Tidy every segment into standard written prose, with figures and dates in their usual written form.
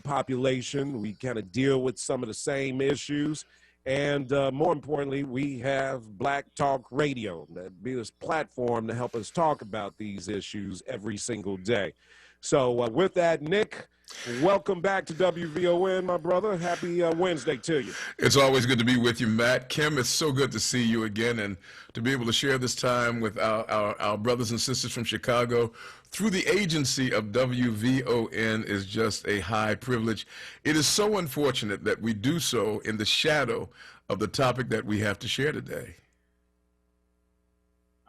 population. We kind of deal with some of the same issues. And more importantly, we have Black Talk Radio, that be this platform to help us talk about these issues every single day. So with that, Nick, welcome back to WVON, my brother. Happy Wednesday to you. It's always good to be with you, Matt. Kim, it's so good to see you again and to be able to share this time with our brothers and sisters from Chicago through the agency of WVON is just a high privilege. It is so unfortunate that we do so in the shadow of the topic that we have to share today.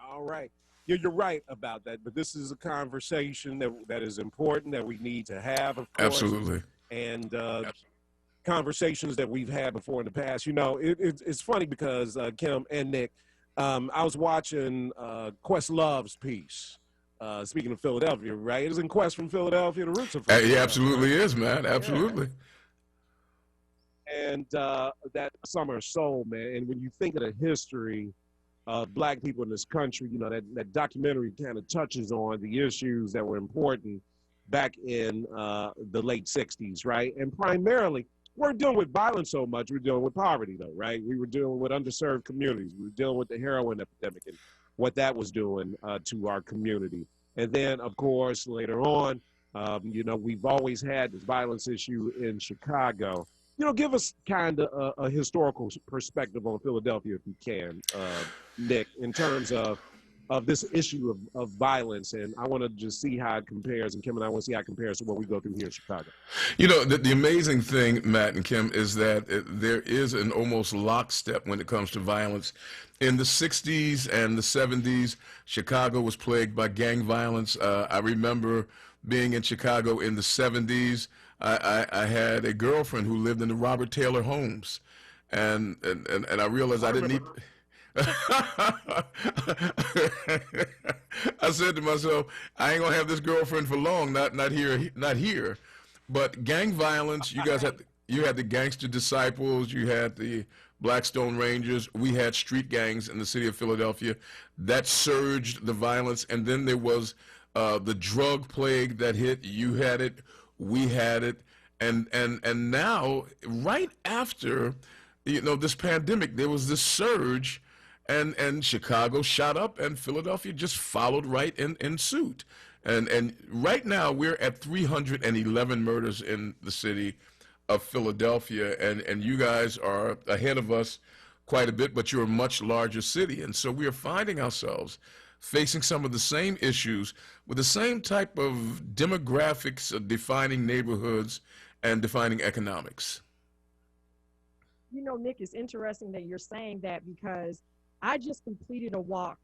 All right. You're right about that, but this is a conversation that is important, that we need to have, of course. Absolutely. And conversations that we've had before in the past. You know, it's funny because, Kim and Nick, I was watching Questlove's piece, speaking of Philadelphia, right? Isn't Quest from Philadelphia? The roots of Philadelphia. He absolutely is, man. Absolutely. Yeah. And that Summer of Soul, man, and when you think of the history Black people in this country, you know, that documentary kind of touches on the issues that were important back in the late 60s, right? And primarily, we're dealing with violence so much, we're dealing with poverty, though, right? We were dealing with underserved communities. We were dealing with the heroin epidemic and what that was doing to our community. And then, of course, later on, you know, we've always had this violence issue in Chicago. You know, give us kind of a historical perspective on Philadelphia, if you can, Nick, in terms of this issue of violence. And I want to just see how it compares, and Kim and I want to see how it compares to what we go through here in Chicago. You know, the amazing thing, Matt and Kim, is that there is an almost lockstep when it comes to violence. In the 60s and the 70s, Chicago was plagued by gang violence. I remember being in Chicago in the 70s. I had a girlfriend who lived in the Robert Taylor homes, and I realized I didn't need. I said to myself, I ain't gonna have this girlfriend for long. Not here. But gang violence. You guys had the Gangster Disciples. You had the Blackstone Rangers. We had street gangs in the city of Philadelphia. That surged the violence, and then there was the drug plague that hit. You had it. We had it, and now, right after, you know, this pandemic, there was this surge, and Chicago shot up, and Philadelphia just followed right in suit, and right now we're at 311 murders in the city of Philadelphia, and you guys are ahead of us quite a bit, but you're a much larger city, and so we are finding ourselves facing some of the same issues with the same type of demographics defining neighborhoods and defining economics. You know, Nick, it's interesting that you're saying that because I just completed a walk.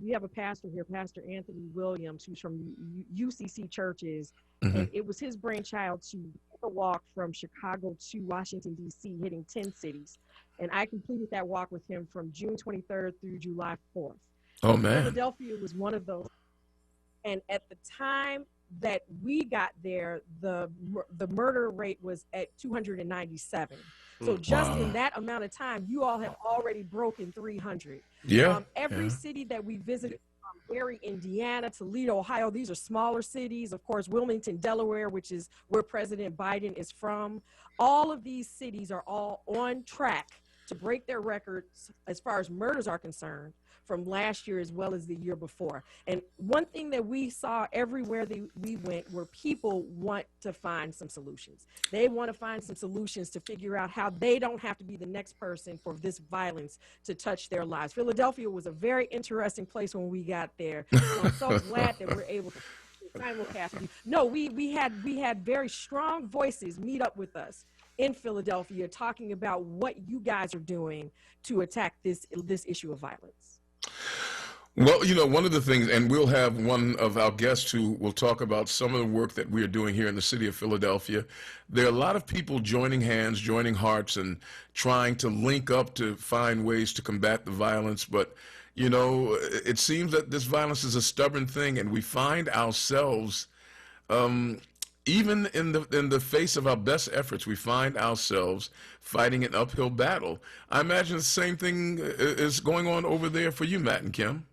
We have a pastor here, Pastor Anthony Williams, who's from UCC Churches, and it was his brainchild to take a walk from Chicago to Washington, D.C., hitting 10 cities. And I completed that walk with him from June 23rd through July 4th. Oh, man. Philadelphia was one of those. And at the time that we got there, the murder rate was at 297. So just in that amount of time, you all have already broken 300. Yeah. Every city that we visited, Gary, Indiana, Toledo, Ohio, these are smaller cities. Of course, Wilmington, Delaware, which is where President Biden is from. All of these cities are all on track to break their records as far as murders are concerned from last year as well as the year before. And one thing that we saw everywhere that we went were people want to find some solutions. They want to find some solutions to figure out how they don't have to be the next person for this violence to touch their lives. Philadelphia was a very interesting place when we got there. So I'm so glad that we're able to simulcast. No, we had very strong voices meet up with us in Philadelphia talking about what you guys are doing to attack this issue of violence. Well, you know, one of the things, and we'll have one of our guests who will talk about some of the work that we are doing here in the city of Philadelphia. There are a lot of people joining hands, joining hearts, and trying to link up to find ways to combat the violence. But, you know, it seems that this violence is a stubborn thing, and we find ourselves, even in the face of our best efforts, we find ourselves fighting an uphill battle. I imagine the same thing is going on over there for you, Matt and Kim.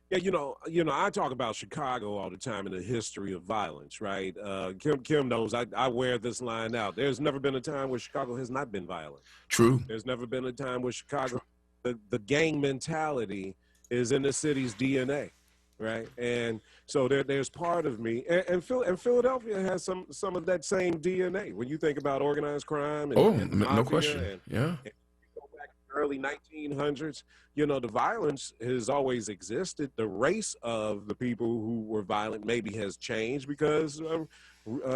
Yeah, I talk about Chicago all the time and the history of violence, right? Kim knows I wear this line out. There's never been a time where Chicago has not been violent. True. There's never been a time where Chicago, the gang mentality is in the city's DNA, right? And so there's part of me, and Philadelphia has some of that same DNA. When you think about organized crime Oh, and the no mafia question. Yeah. and go back to the early 1900s, the violence has always existed. The race of the people who were violent maybe has changed because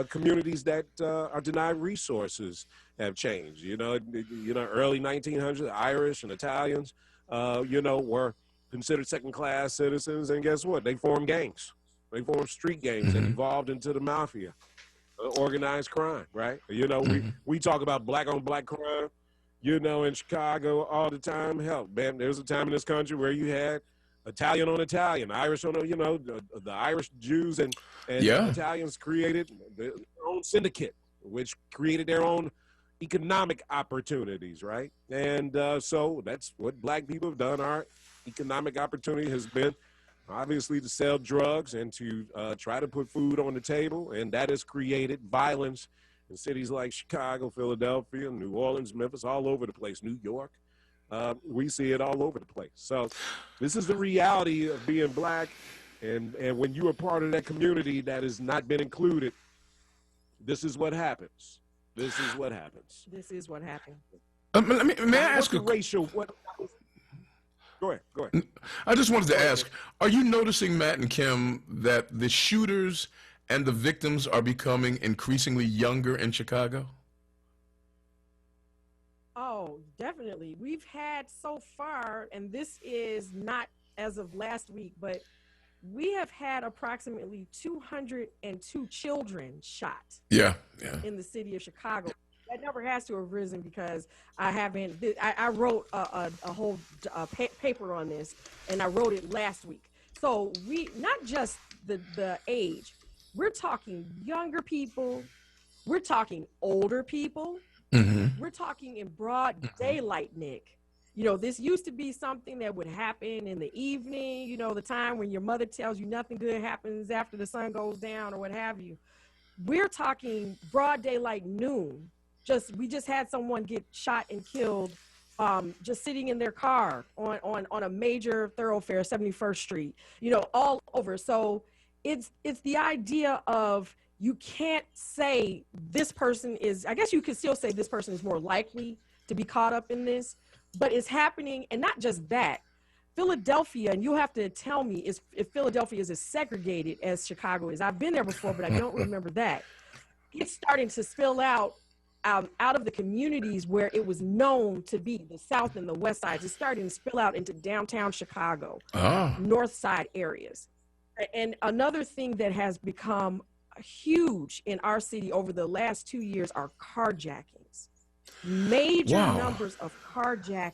communities that are denied resources have changed. Early 1900s, the Irish and Italians, were considered second-class citizens, and guess what? They formed gangs. They formed street gangs and evolved into the mafia, organized crime. Right? We talk about black-on-black crime. In Chicago all the time. Hell, man, there's a time in this country where you had Italian on Italian, Irish on, the Irish Jews and Yeah. Italians created their own syndicate, which created their own economic opportunities, right? And so that's what black people have done. Our economic opportunity has been obviously to sell drugs and to try to put food on the table, and that has created violence in cities like Chicago, Philadelphia, New Orleans, Memphis, all over the place, New York. We see it all over the place. So this is the reality of being black. And when you are part of that community that has not been included, this is what happens. This is what happens. This is what happened. May I ask a racial? Go ahead. I just wanted to ask, are you noticing, Matt and Kim, that the shooters and the victims are becoming increasingly younger in Chicago? Oh, definitely. We've had so far, and this is not as of last week, but we have had approximately 202 children shot. Yeah. In the city of Chicago. That number has to have risen because I wrote a whole paper on this, and I wrote it last week. So we, not just the age, we're talking younger people, we're talking older people, we're talking in broad daylight, Nick. This used to be something that would happen in the evening, the time when your mother tells you nothing good happens after the sun goes down or what have you. We're talking broad daylight, noon. We just had someone get shot and killed just sitting in their car on a major thoroughfare, 71st Street, all over. So it's the idea of, you can't say this person is, I guess you could still say this person is more likely to be caught up in this, but it's happening. And not just that, Philadelphia, and you'll have to tell me if Philadelphia is as segregated as Chicago is. I've been there before, but I don't remember that. It's starting to spill out of the communities where it was known to be, the South and the West Sides. It's starting to spill out into downtown Chicago, North Side areas. And another thing that has become huge in our city over the last 2 years are carjackings. Major numbers of carjacking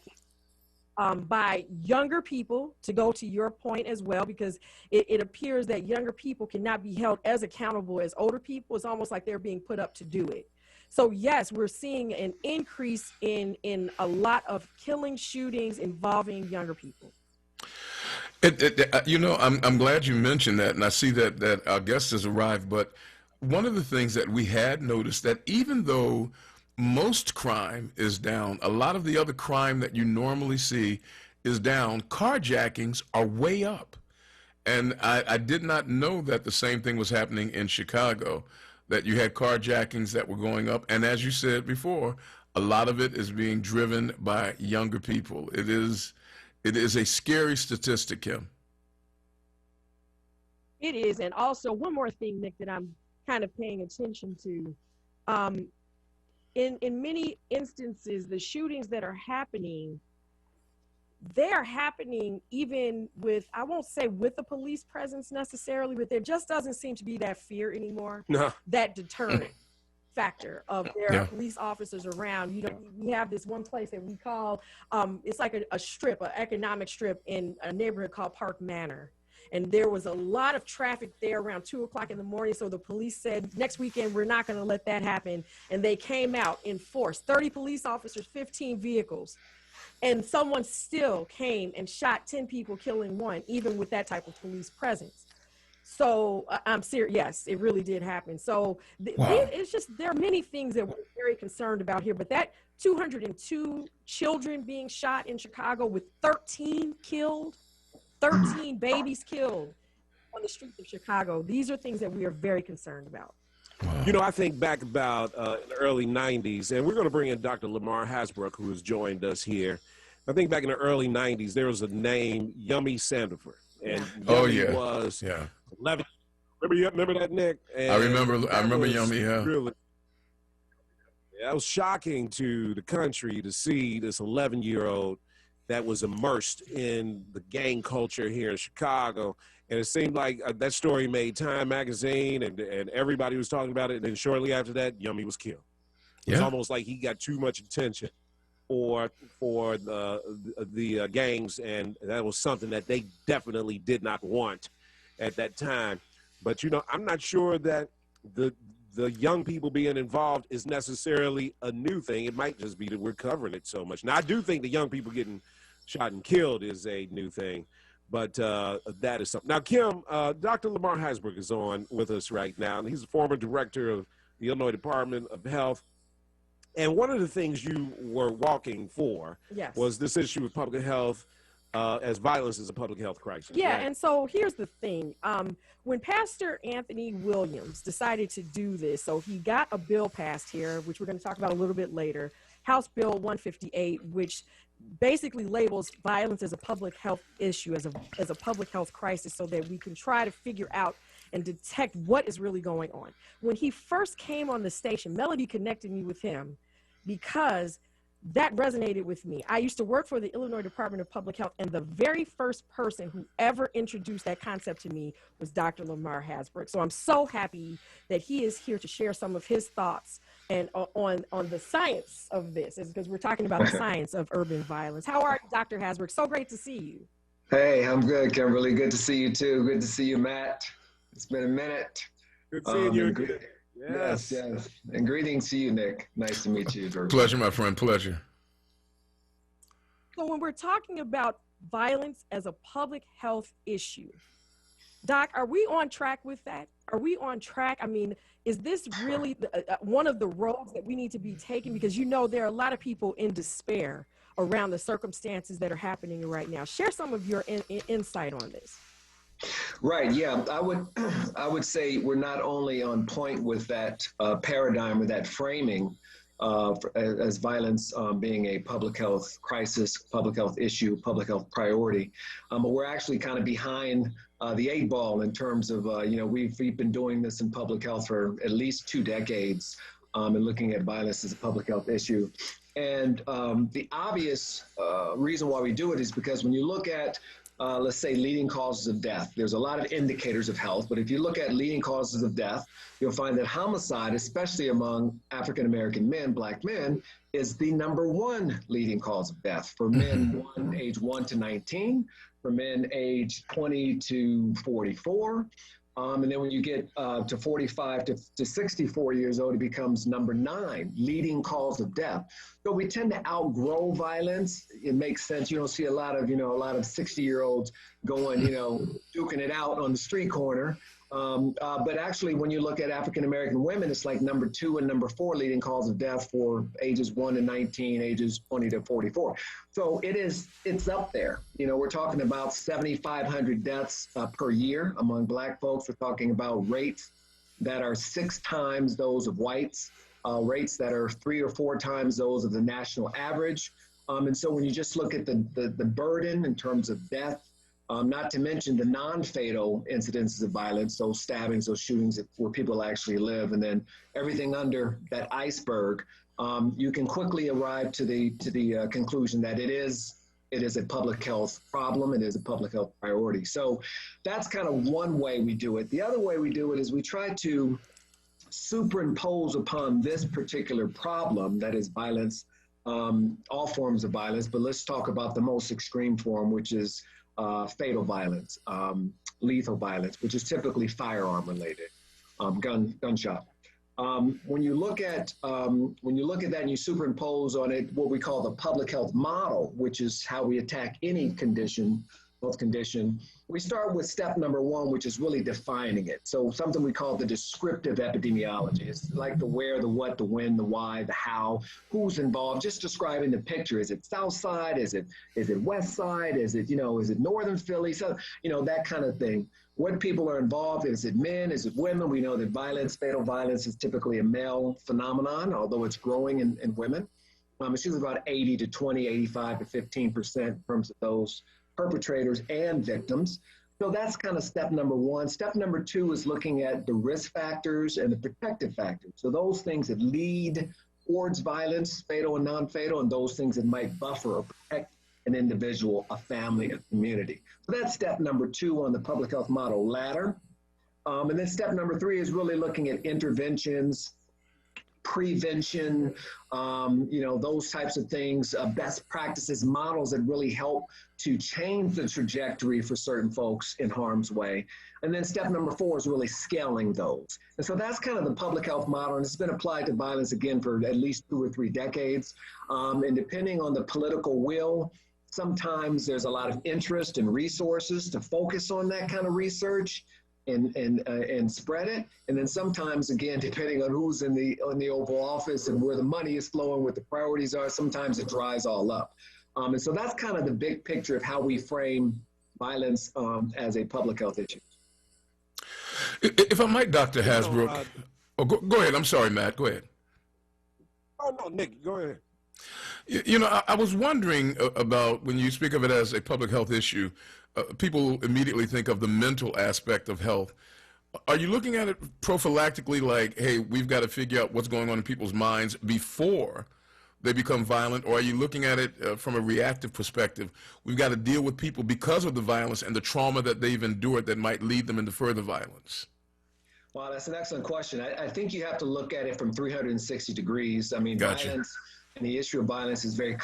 by younger people, to go to your point as well, because it appears that younger people cannot be held as accountable as older people. It's almost like they're being put up to do it. So yes, we're seeing an increase in a lot of killing, shootings involving younger people. I'm glad you mentioned that, and I see that our guest has arrived. But one of the things that we had noticed, that even though most crime is down, a lot of the other crime that you normally see is down, carjackings are way up. And I did not know that the same thing was happening in Chicago, that you had carjackings that were going up. And as you said before, a lot of it is being driven by younger people. It is a scary statistic, Kim. It is. And also one more thing, Nick, that I'm kind of paying attention to. In many instances, the shootings that are happening, they are happening even with, I won't say with the police presence necessarily, but there just doesn't seem to be that fear anymore, that deterrent factor of there are police officers around. We have this one place that we call, it's like a strip, an economic strip in a neighborhood called Park Manor. And there was a lot of traffic there around 2 o'clock in the morning. So the police said, next weekend, we're not going to let that happen. And they came out in force, 30 police officers, 15 vehicles. And someone still came and shot 10 people, killing one, even with that type of police presence. So I'm serious. Yes, it really did happen. So it's just, there are many things that we're very concerned about here, but that 202 children being shot in Chicago with 13 killed, 13 babies killed on the streets of Chicago. These are things that we are very concerned about. You know, I think back about in the early 90s, and we're going to bring in Dr. Lamar Hasbrook, who has joined us here. I think back in the early 90s, there was a name, Yummy Sandiford. And Yummy was 11. Remember that, Nick? And I remember Yummy, Really, that was shocking to the country to see this 11-year-old that was immersed in the gang culture here in Chicago. And it seemed like that story made Time magazine, and everybody was talking about it. And then shortly after that, Yummy was killed. It was almost like he got too much attention for the gangs, and that was something that they definitely did not want at that time. But, you know, I'm not sure that the young people being involved is necessarily a new thing. It might just be that we're covering it so much. Now, I do think the young people getting shot and killed is a new thing. But that is something. Now, Kim, Dr. Lamar Hasbrook is on with us right now, and he's the former director of the Illinois Department of Health. And one of the things you were walking for was this issue of public health, as violence is a public health crisis. Yeah, right? and so here's the thing. When Pastor Anthony Williams decided to do this, so he got a bill passed here, which we're going to talk about a little bit later, House Bill 158, which basically labels violence as a public health issue, as a public health crisis, so that we can try to figure out and detect what is really going on. When he first came on the station, Melody connected me with him because that resonated with me. I used to work for the Illinois Department of Public Health, and the very first person who ever introduced that concept to me was Dr. Lamar Hasbrook. So I'm so happy that he is here to share some of his thoughts and on the science of this, because we're talking about the science of urban violence. How are you, Dr. Hasbrook? So great to see you. Hey, I'm good, Kimberly. Good to see you too. Good to see you, Matt. It's been a minute. Good seeing you. Yes. And greetings to you, Nick. Nice to meet you. Pleasure, my friend. Pleasure. So when we're talking about violence as a public health issue, Doc, are we on track with that? Are we on track? I mean, is this really one of the roads that we need to be taking? Because, you know, there are a lot of people in despair around the circumstances that are happening right now. Share some of your insight on this. Right. Yeah, I would say we're not only on point with that paradigm or that framing as violence being a public health crisis, public health issue, public health priority, but we're actually kind of behind the 8 ball in terms of, you know, we've been doing this in public health for at least 2 decades and looking at violence as a public health issue. And the obvious reason why we do it is because when you look at let's say leading causes of death. There's a lot of indicators of health, but if you look at leading causes of death, you'll find that homicide, especially among African-American men, Black men, is the #1 leading cause of death for men age 1 to 19, for men age 20 to 44. And then when you get to 45 to 64 years old, it becomes #9, leading cause of death. So we tend to outgrow violence. It makes sense. You don't see a lot of 60-year-olds going, duking it out on the street corner. But actually, when you look at African-American women, it's like #2 and #4 leading cause of death for ages 1 to 19, ages 20 to 44. So it's up there. We're talking about 7,500 deaths per year among Black folks. We're talking about rates that are 6 times those of whites, rates that are 3 or 4 times those of the national average. And so when you just look at the burden in terms of death, not to mention the non-fatal incidences of violence, those stabbings, those shootings where people actually live, and then everything under that iceberg, you can quickly arrive to the conclusion that it is a public health problem. It is a public health priority. So that's kind of one way we do it. The other way we do it is we try to superimpose upon this particular problem, that is violence, all forms of violence, but let's talk about the most extreme form, which is fatal violence, lethal violence, which is typically firearm related, gunshot. When you look at that and you superimpose on it what we call the public health model, which is how we attack any health condition, we start with step number one, which is really defining it. So something we call the descriptive epidemiology. It's like the where, the what, the when, the why, the how, who's involved, just describing the picture. Is it South Side? Is it West Side? Is it Northern Philly? So, that kind of thing. What people are involved in. Is it men? Is it women? We know that fatal violence is typically a male phenomenon, although it's growing in women. It's usually about 80 to 20, 85 to 15% in terms of those perpetrators and victims. So that's kind of step number one. Step number two is looking at the risk factors and the protective factors. So those things that lead towards violence, fatal and non-fatal, and those things that might buffer or protect an individual, a family, a community. So that's step number two on the public health model ladder. And then step number three is really looking at interventions, prevention, those types of things, best practices, models that really help to change the trajectory for certain folks in harm's way. And then step number four is really scaling those. And so that's kind of the public health model, and it's been applied to violence again for at least 2 or 3 decades. And depending on the political will, sometimes there's a lot of interest and resources to focus on that kind of research and spread it. And then sometimes, again, depending on who's in the Oval Office and where the money is flowing, what the priorities are, sometimes it dries all up. And so that's kind of the big picture of how we frame violence as a public health issue. If I might, Dr. Hasbrook. Go ahead. I'm sorry, Matt. Go ahead. Oh, no, Nick, go ahead. I was wondering about when you speak of it as a public health issue, people immediately think of the mental aspect of health. Are you looking at it prophylactically, like, hey, we've got to figure out what's going on in people's minds before they become violent? Or are you looking at it from a reactive perspective? We've got to deal with people because of the violence and the trauma that they've endured that might lead them into further violence. Wow, that's an excellent question. I think you have to look at it from 360 degrees. I mean, Gotcha. Violence and the issue of violence is very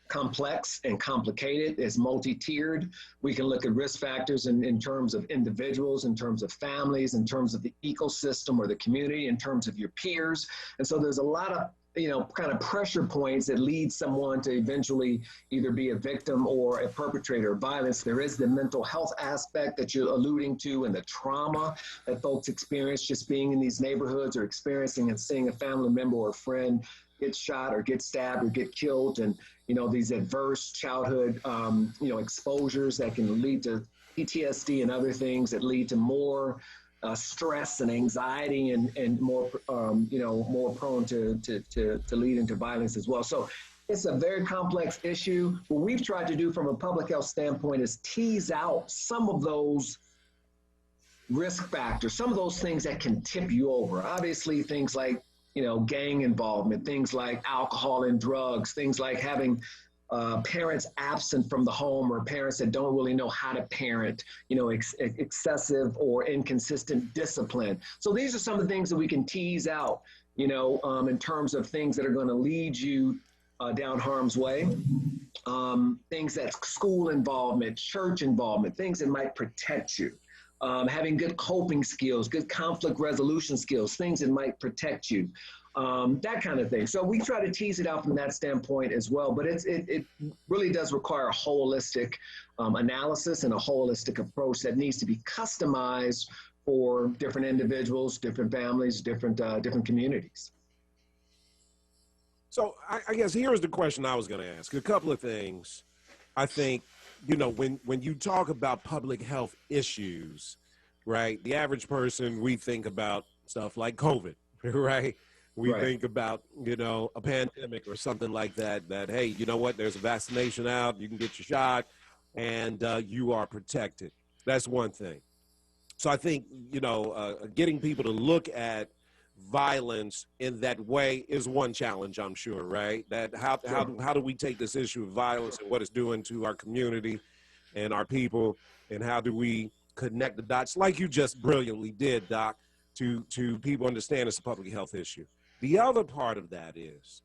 complex and complicated. It's multi-tiered. We can look at risk factors in terms of individuals, in terms of families, in terms of the ecosystem or the community, in terms of your peers. And so there's a lot of kind of pressure points that lead someone to eventually either be a victim or a perpetrator of violence. There is the mental health aspect that you're alluding to and the trauma that folks experience just being in these neighborhoods or experiencing and seeing a family member or a friend get shot or get stabbed or get killed. And, these adverse childhood, exposures that can lead to PTSD and other things that lead to more stress and anxiety and more, more prone to lead into violence as well. So it's a very complex issue. What we've tried to do from a public health standpoint is tease out some of those risk factors, some of those things that can tip you over. Obviously, things like, gang involvement, things like alcohol and drugs, things like having parents absent from the home or parents that don't really know how to parent, excessive or inconsistent discipline. So these are some of the things that we can tease out, in terms of things that are going to lead you down harm's way. Things that school involvement, church involvement, things that might protect you. Having good coping skills, good conflict resolution skills, things that might protect you, that kind of thing. So we try to tease it out from that standpoint as well, but it really does require a holistic analysis and a holistic approach that needs to be customized for different individuals, different families, different communities. So I guess here's the question I was going to ask. A couple of things. I think, when you talk about public health issues, right, the average person, we think about stuff like COVID, right? We think about, a pandemic or something like that, hey, you know what, there's a vaccination out, you can get your shot, and you are protected. That's one thing. So I think, getting people to look at violence in that way is one challenge, I'm sure, right? That how do we take this issue of violence and what it's doing to our community and our people, and how do we connect the dots, like you just brilliantly did, Doc, to people understand it's a public health issue. The other part of that is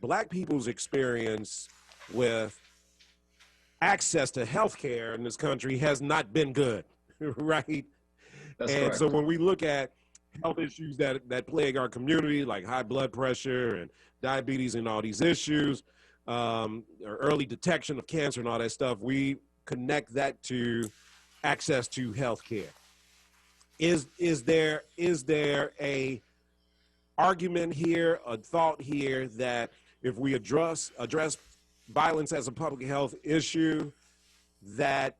Black people's experience with access to health care in this country has not been good, right? That's and correct. So when we look at health issues that plague our community, like high blood pressure and diabetes and all these issues, or early detection of cancer and all that stuff, we connect that to access to health care. Is there a argument here, a thought here, that if we address violence as a public health issue, that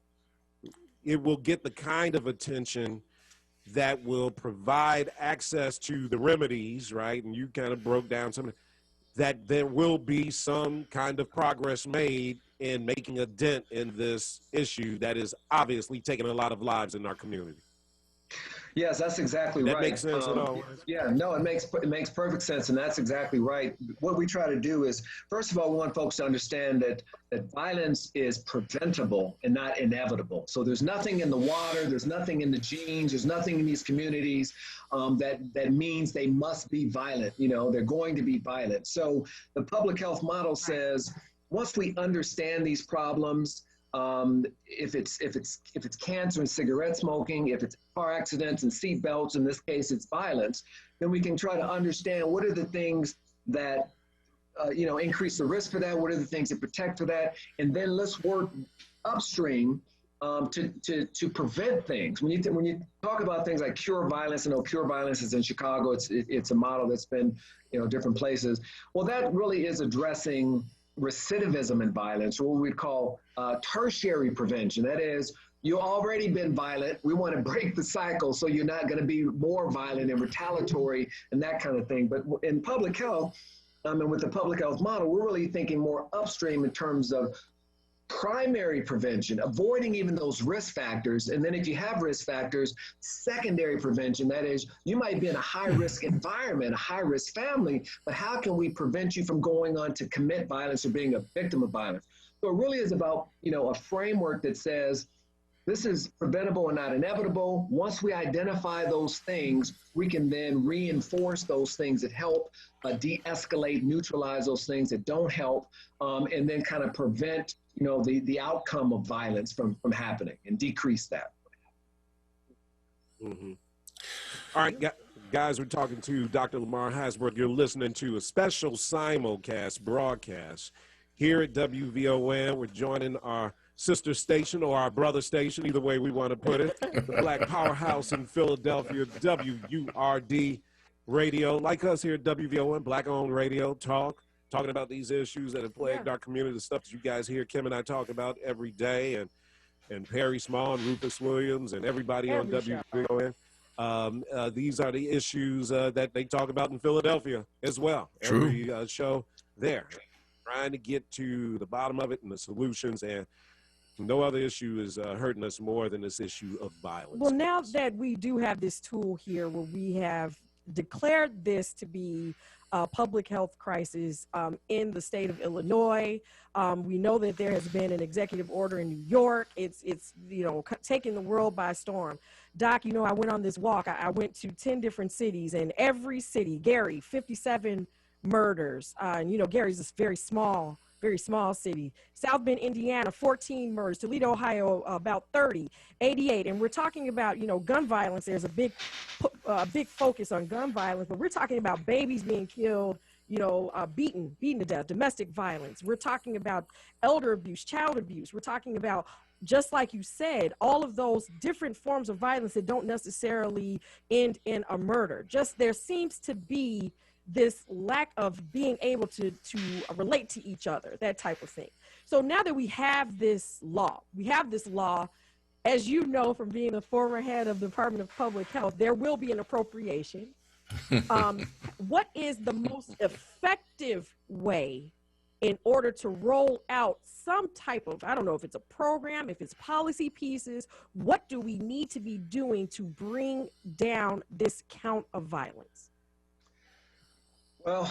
it will get the kind of attention that will provide access to the remedies, right? And you kind of broke down some, that there will be some kind of progress made in making a dent in this issue that is obviously taking a lot of lives in our community. Yes, that's exactly right. That makes sense at all? Yeah, no, it makes perfect sense, and that's exactly right. What we try to do is, first of all, we want folks to understand that violence is preventable and not inevitable. So there's nothing in the water, there's nothing in the genes, there's nothing in these communities that means they must be violent. You know, they're going to be violent. So the public health model says, once we understand these problems, if it's cancer and cigarette smoking, if it's car accidents and seat belts, in this case it's violence, then we can try to understand what are the things that increase the risk for that, what are the things that protect for that, and then let's work upstream to prevent things. When you talk about things like cure violence, I know cure violence is in Chicago. It's a model that's been different places. Well, that really is addressing recidivism and violence, or what we'd call tertiary prevention. That is, you've already been violent. We want to break the cycle so you're not going to be more violent and retaliatory and that kind of thing. But in public health, and with the public health model, we're really thinking more upstream in terms of primary prevention, avoiding even those risk factors. And then if you have risk factors, secondary prevention, that is, you might be in a high-risk environment, a high-risk family, but how can we prevent you from going on to commit violence or being a victim of violence? So it really is about, a framework that says this is preventable and not inevitable. Once we identify those things, we can then reinforce those things that help, de-escalate, neutralize those things that don't help, and then kind of prevent the outcome of violence from happening and decrease that. Mm-hmm. All right, guys, we're talking to Dr. Lamar Hasbrook. You're listening to a special simulcast broadcast here at WVON. We're joining our sister station or our brother station, either way we want to put it, the Black Powerhouse in Philadelphia, WURD Radio. Like us here at WVON, Black-owned radio, talking about these issues that have plagued our community, the stuff that you guys hear Kim and I talk about every day, and Perry Small and Rufus Williams and everybody on WVON. These are the issues that they talk about in Philadelphia as well. True. Every show there, trying to get to the bottom of it and the solutions, and no other issue is hurting us more than this issue of violence. Well, now that we do have this tool here where we have declared this to be a public health crisis in the state of Illinois, we know that there has been an executive order in New York. It's taking the world by storm. Doc, I went on this walk. I went to 10 different cities, and every city, Gary, 57 murders. And Gary's this very small city. South Bend, Indiana, 14 murders. Toledo, Ohio, about 30, 88. And we're talking about, gun violence. There's a big focus on gun violence, but we're talking about babies being killed, beaten to death, domestic violence. We're talking about elder abuse, child abuse. We're talking about, just like you said, all of those different forms of violence that don't necessarily end in a murder. Just there seems to be this lack of being able to relate to each other, that type of thing. So now that we have this law, as you know from being a former head of the Department of Public Health, there will be an appropriation. What is the most effective way in order to roll out some type of, I don't know if it's a program, if it's policy pieces, what do we need to be doing to bring down this count of violence? Well,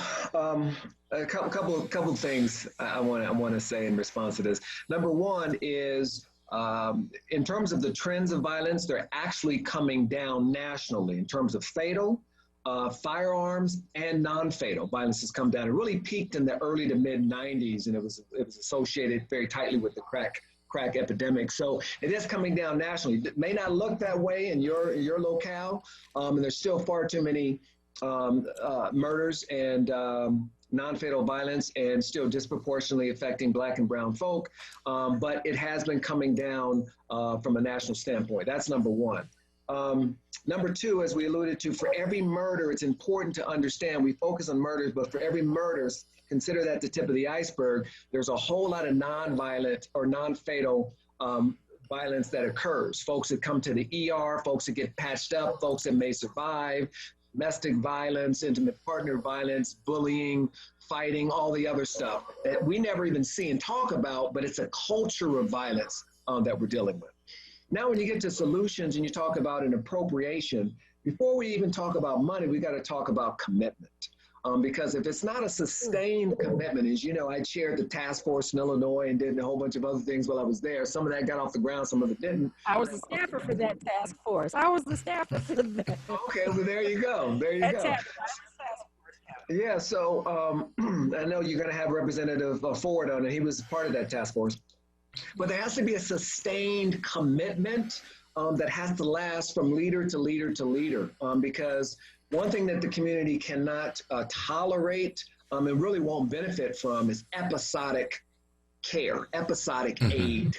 a couple of things I want to say in response to this. Number one is, in terms of the trends of violence, they're actually coming down nationally in terms of fatal, firearms, and non-fatal. Violence has come down. It really peaked in the early to mid 90s, and it was associated very tightly with the crack crack epidemic. So it is coming down nationally. It may not look that way in your locale, and there's still far too many murders and non-fatal violence, and still disproportionately affecting Black and brown folk. But it has been coming down from a national standpoint. That's number one. Number two, as we alluded to, for every murder, it's important to understand, we focus on murders, but for every murder, consider that the tip of the iceberg, there's a whole lot of non-violent or non-fatal violence that occurs. Folks that come to the ER, folks that get patched up, folks that may survive, domestic violence, intimate partner violence, bullying, fighting, all the other stuff that we never even see and talk about, but it's a culture of violence that we're dealing with. Now, when you get to solutions and you talk about an appropriation, before we even talk about money, we got to talk about commitment. Because if it's not a sustained commitment, as you know, I chaired the task force in Illinois and did a whole bunch of other things while I was there. Some of that got off the ground, some of it didn't. I was the staffer for that task force. I was the staffer for that. Okay, well, there you go. There you go. Yeah, so I know you're going to have Representative Ford on, and he was part of that task force. But there has to be a sustained commitment that has to last from leader to leader to leader, because one thing that the community cannot tolerate and really won't benefit from is episodic care, episodic aid.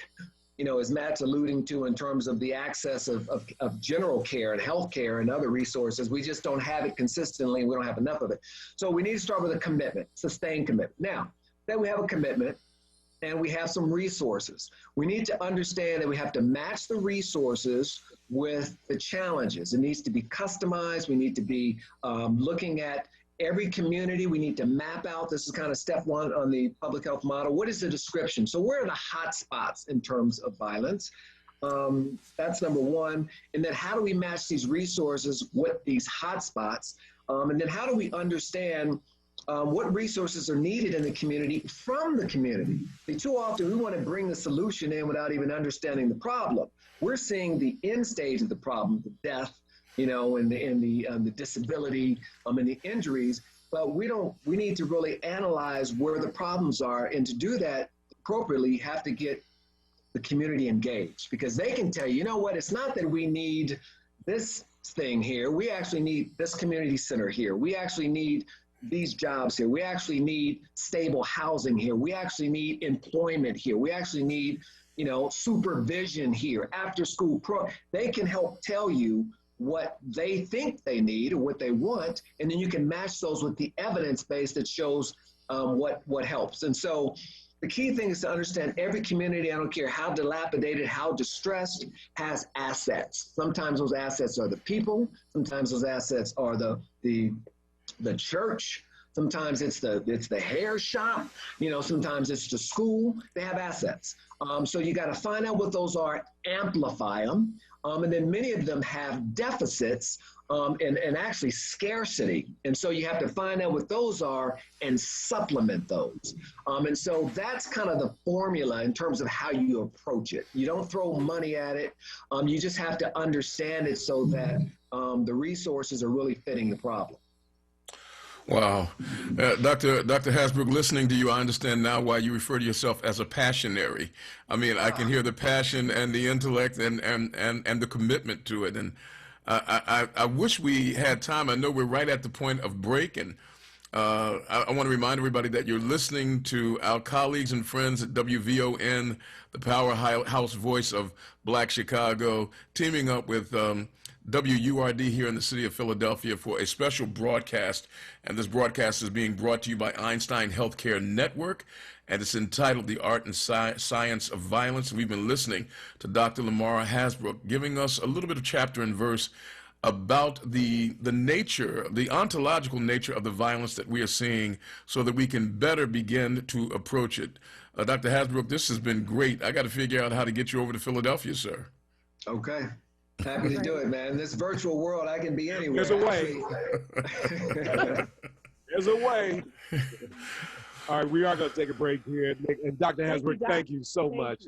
You know, as Matt's alluding to in terms of the access of general care and health care and other resources, we just don't have it consistently. We don't have enough of it. So we need to start with a commitment, sustained commitment. Now, then we have a commitment and we have some resources. We need to understand that we have to match the resources with the challenges. It needs to be customized. We need to be looking at every community. We need to map out, this is kind of step one on the public health model. What is the description? So where are the hot spots in terms of violence? That's number one. And then how do we match these resources with these hot spots? And then how do we understand what resources are needed in the community from the community? Too often we want to bring the solution in without even understanding the problem. We're seeing the end stage of the problem, the death, you know, and the disability, and the injuries, but we need to really analyze where the problems are. And to do that appropriately, you have to get the community engaged, because they can tell you, you know what, it's not that we need this thing here. We actually need this community center here. We actually need these jobs here. We actually need stable housing here. We actually need employment here. We actually need, you know, supervision here, after school they can help tell you what they think they need or what they want, and then you can match those with the evidence base that shows what helps. And so the key thing is to understand every community, I don't care how dilapidated, how distressed, has assets. Sometimes those assets are the people. Sometimes those assets are the church. Sometimes it's the hair shop. You know, sometimes it's the school. They have assets. So you got to find out what those are, amplify them. And then many of them have deficits and actually scarcity. And so you have to find out what those are and supplement those. And so that's kind of the formula in terms of how you approach it. You don't throw money at it. You just have to understand it so that the resources are really fitting the problem. Wow. Dr. Hasbrook, listening to you, I understand now why you refer to yourself as a passionary. I mean, I can hear the passion and the intellect and the commitment to it. And I wish we had time. I know we're right at the point of break, and I want to remind everybody that you're listening to our colleagues and friends at WVON, the powerhouse voice of Black Chicago, teaming up with WURD here in the city of Philadelphia for a special broadcast. And this broadcast is being brought to you by Einstein Healthcare Network, and it's entitled The Art and Science of Violence. We've been listening to Dr. Lamar Hasbrook giving us a little bit of chapter and verse about the nature, the ontological nature of the violence that we are seeing, so that we can better begin to approach it. Dr. Hasbrook, this has been great. I got to figure out how to get you over to Philadelphia, sir. Okay. Happy to do it, man. In this virtual world, I can be anywhere. There's a way. There's a way. All right, we are going to take a break here. And Dr. Hasbrook, thank you so much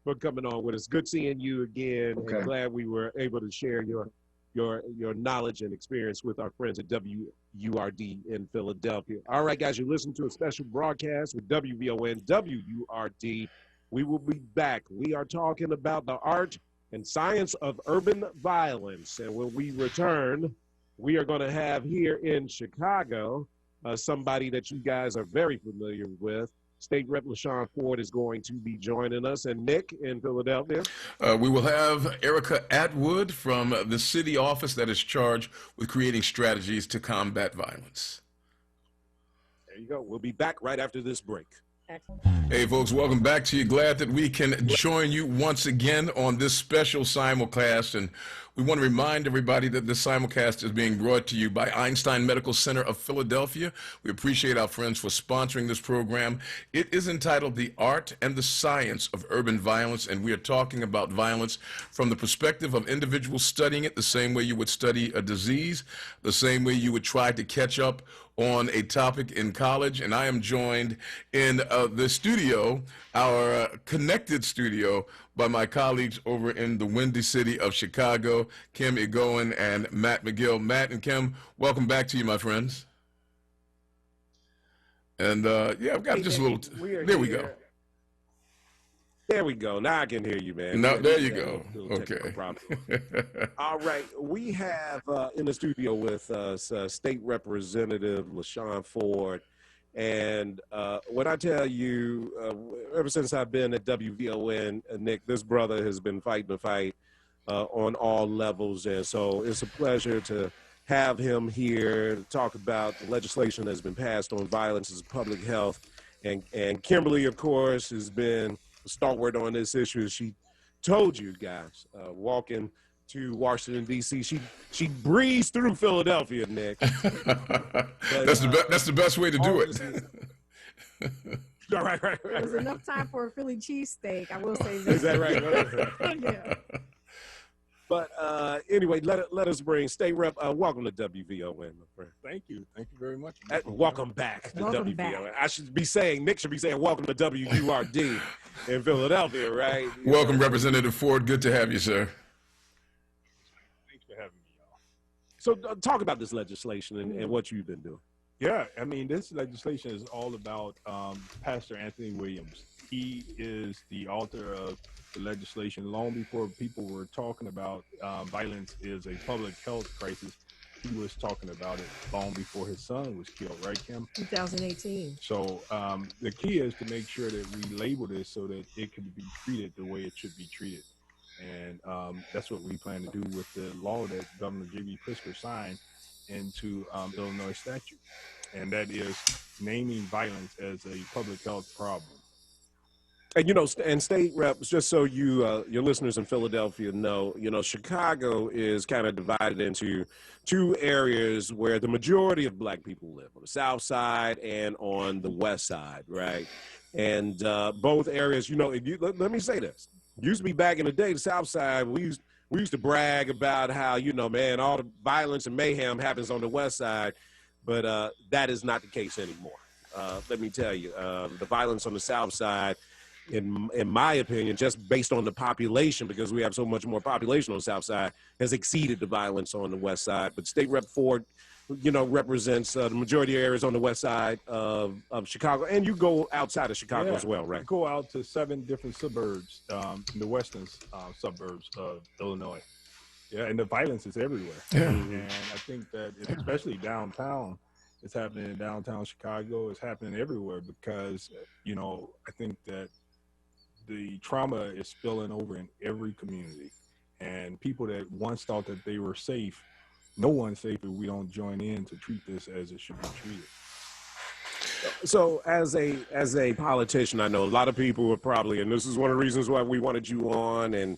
for coming on with us. Good seeing you again. Okay. And glad we were able to share your knowledge and experience with our friends at WURD in Philadelphia. All right, guys, you're listening to a special broadcast with WVON WURD. We will be back. We are talking about the art and science of urban violence. And when we return, we are going to have here in Chicago somebody that you guys are very familiar with. State Rep LaShawn Ford is going to be joining us, and Nick in Philadelphia. We will have Erica Atwood from the city office that is charged with creating strategies to combat violence. There you go. We'll be back right after this break. Hey folks, welcome back to you. Glad that we can join you once again on this special simulcast, and we want to remind everybody that this simulcast is being brought to you by Einstein Medical Center of Philadelphia. We appreciate our friends for sponsoring this program. It is entitled The Art and the Science of Urban Violence, and we are talking about violence from the perspective of individuals studying it the same way you would study a disease, the same way you would try to catch up on a topic in college. And I am joined in the studio, our connected studio, by my colleagues over in the Windy City of Chicago, Kim Egonmwan and Matt McGill. Matt and Kim, welcome back to you, my friends. And yeah, I've got just a little, there we go. There we go. Now I can hear you, man. No, there you go. Okay. All right. We have in the studio with us State Representative LaShawn Ford. And when I tell you, ever since I've been at WVON, Nick, this brother has been fighting the fight on all levels. And so it's a pleasure to have him here to talk about the legislation that's been passed on violence as public health. And Kimberley, of course, has been stalwart on this issue. She told you guys walking to Washington D.C. She breezed through Philadelphia, Nick. But, that's the best way to do it. Right. There was enough time for a Philly cheesesteak. I will say that. Is that right? Yeah. But anyway, let us bring State Rep. Welcome to WVON, my friend. Thank you very much. Welcome back to Welcome WVON. back. I should be saying, Nick should be saying, welcome to WURD in Philadelphia, right? Welcome, Representative Ford. Good to have you, sir. Thanks for having me, y'all. So talk about this legislation and what you've been doing. Yeah, I mean, this legislation is all about Pastor Anthony Williams. He is the author of the legislation long before people were talking about violence is a public health crisis. He was talking about it long before his son was killed, right, Kim? 2018. So the key is to make sure that we label this so that it can be treated the way it should be treated. And that's what we plan to do with the law that Governor J.B. Pritzker signed into Illinois statute. And that is naming violence as a public health problem. And, you know, and state reps, just so you, your listeners in Philadelphia know, you know, Chicago is kind of divided into two areas where the majority of black people live, on the south side and on the west side, right? And both areas, you know, let me say this. Used to be back in the day, the south side, we used to brag about how, you know, man, all the violence and mayhem happens on the west side, but that is not the case anymore. Let me tell you, the violence on the south side, in my opinion, just based on the population, because we have so much more population on the south side, has exceeded the violence on the west side. But State Rep Ford, you know, represents the majority of areas on the west side of Chicago. And you go outside of Chicago as well, right? Go out to 7 different suburbs, in the western suburbs of Illinois. Yeah, and the violence is everywhere. Yeah. And I think that especially downtown, it's happening in downtown Chicago, it's happening everywhere because, you know, I think that the trauma is spilling over in every community. And people that once thought that they were safe, no one's safe if we don't join in to treat this as it should be treated. So as a politician, I know a lot of people are probably, and this is one of the reasons why we wanted you on and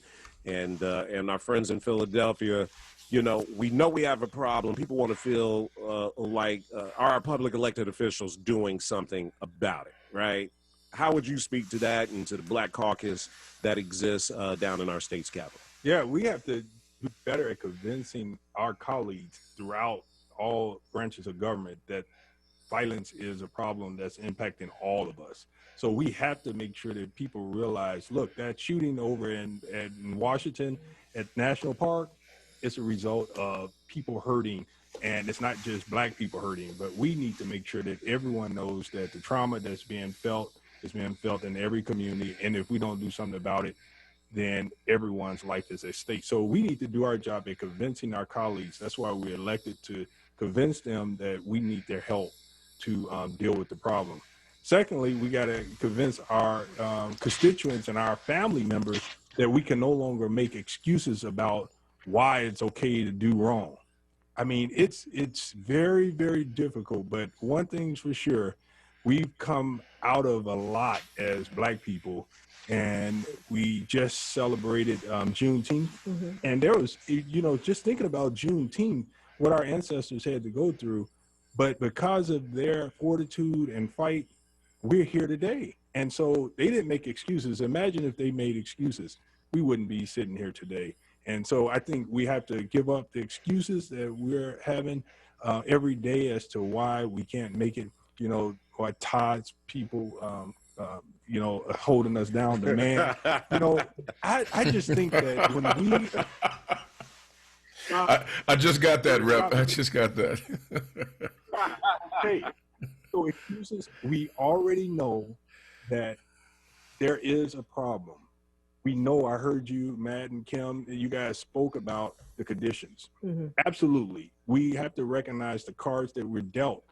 our friends in Philadelphia, you know we have a problem. People want to feel like our public elected officials doing something about it, right? How would you speak to that and to the Black Caucus that exists down in our state's capital? Yeah, we have to do better at convincing our colleagues throughout all branches of government that violence is a problem that's impacting all of us. So we have to make sure that people realize, look, that shooting over in Washington at National Park, it's a result of people hurting. And it's not just black people hurting, but we need to make sure that everyone knows that the trauma that's being felt is being felt in every community. And if we don't do something about it, then everyone's life is at stake. So we need to do our job at convincing our colleagues. That's why we're elected, to convince them that we need their help to deal with the problem. Secondly, we got to convince our constituents and our family members that we can no longer make excuses about why it's okay to do wrong. I mean, it's very, very difficult, but one thing's for sure, we've come out of a lot as Black people, and we just celebrated Juneteenth. Mm-hmm. And there was, you know, just thinking about Juneteenth, what our ancestors had to go through, but because of their fortitude and fight, we're here today. And so they didn't make excuses. Imagine if they made excuses, we wouldn't be sitting here today. And so I think we have to give up the excuses that we're having every day as to why we can't make it, you know, why Todd's people, you know, holding us down, the man. You know, I just think that when we... I just got that, Rep. I just got that. Hey, so excuses, we already know that there is a problem. We know, I heard you, Matt and Kim, you guys spoke about the conditions. Mm-hmm. Absolutely. We have to recognize the cards that we're dealt.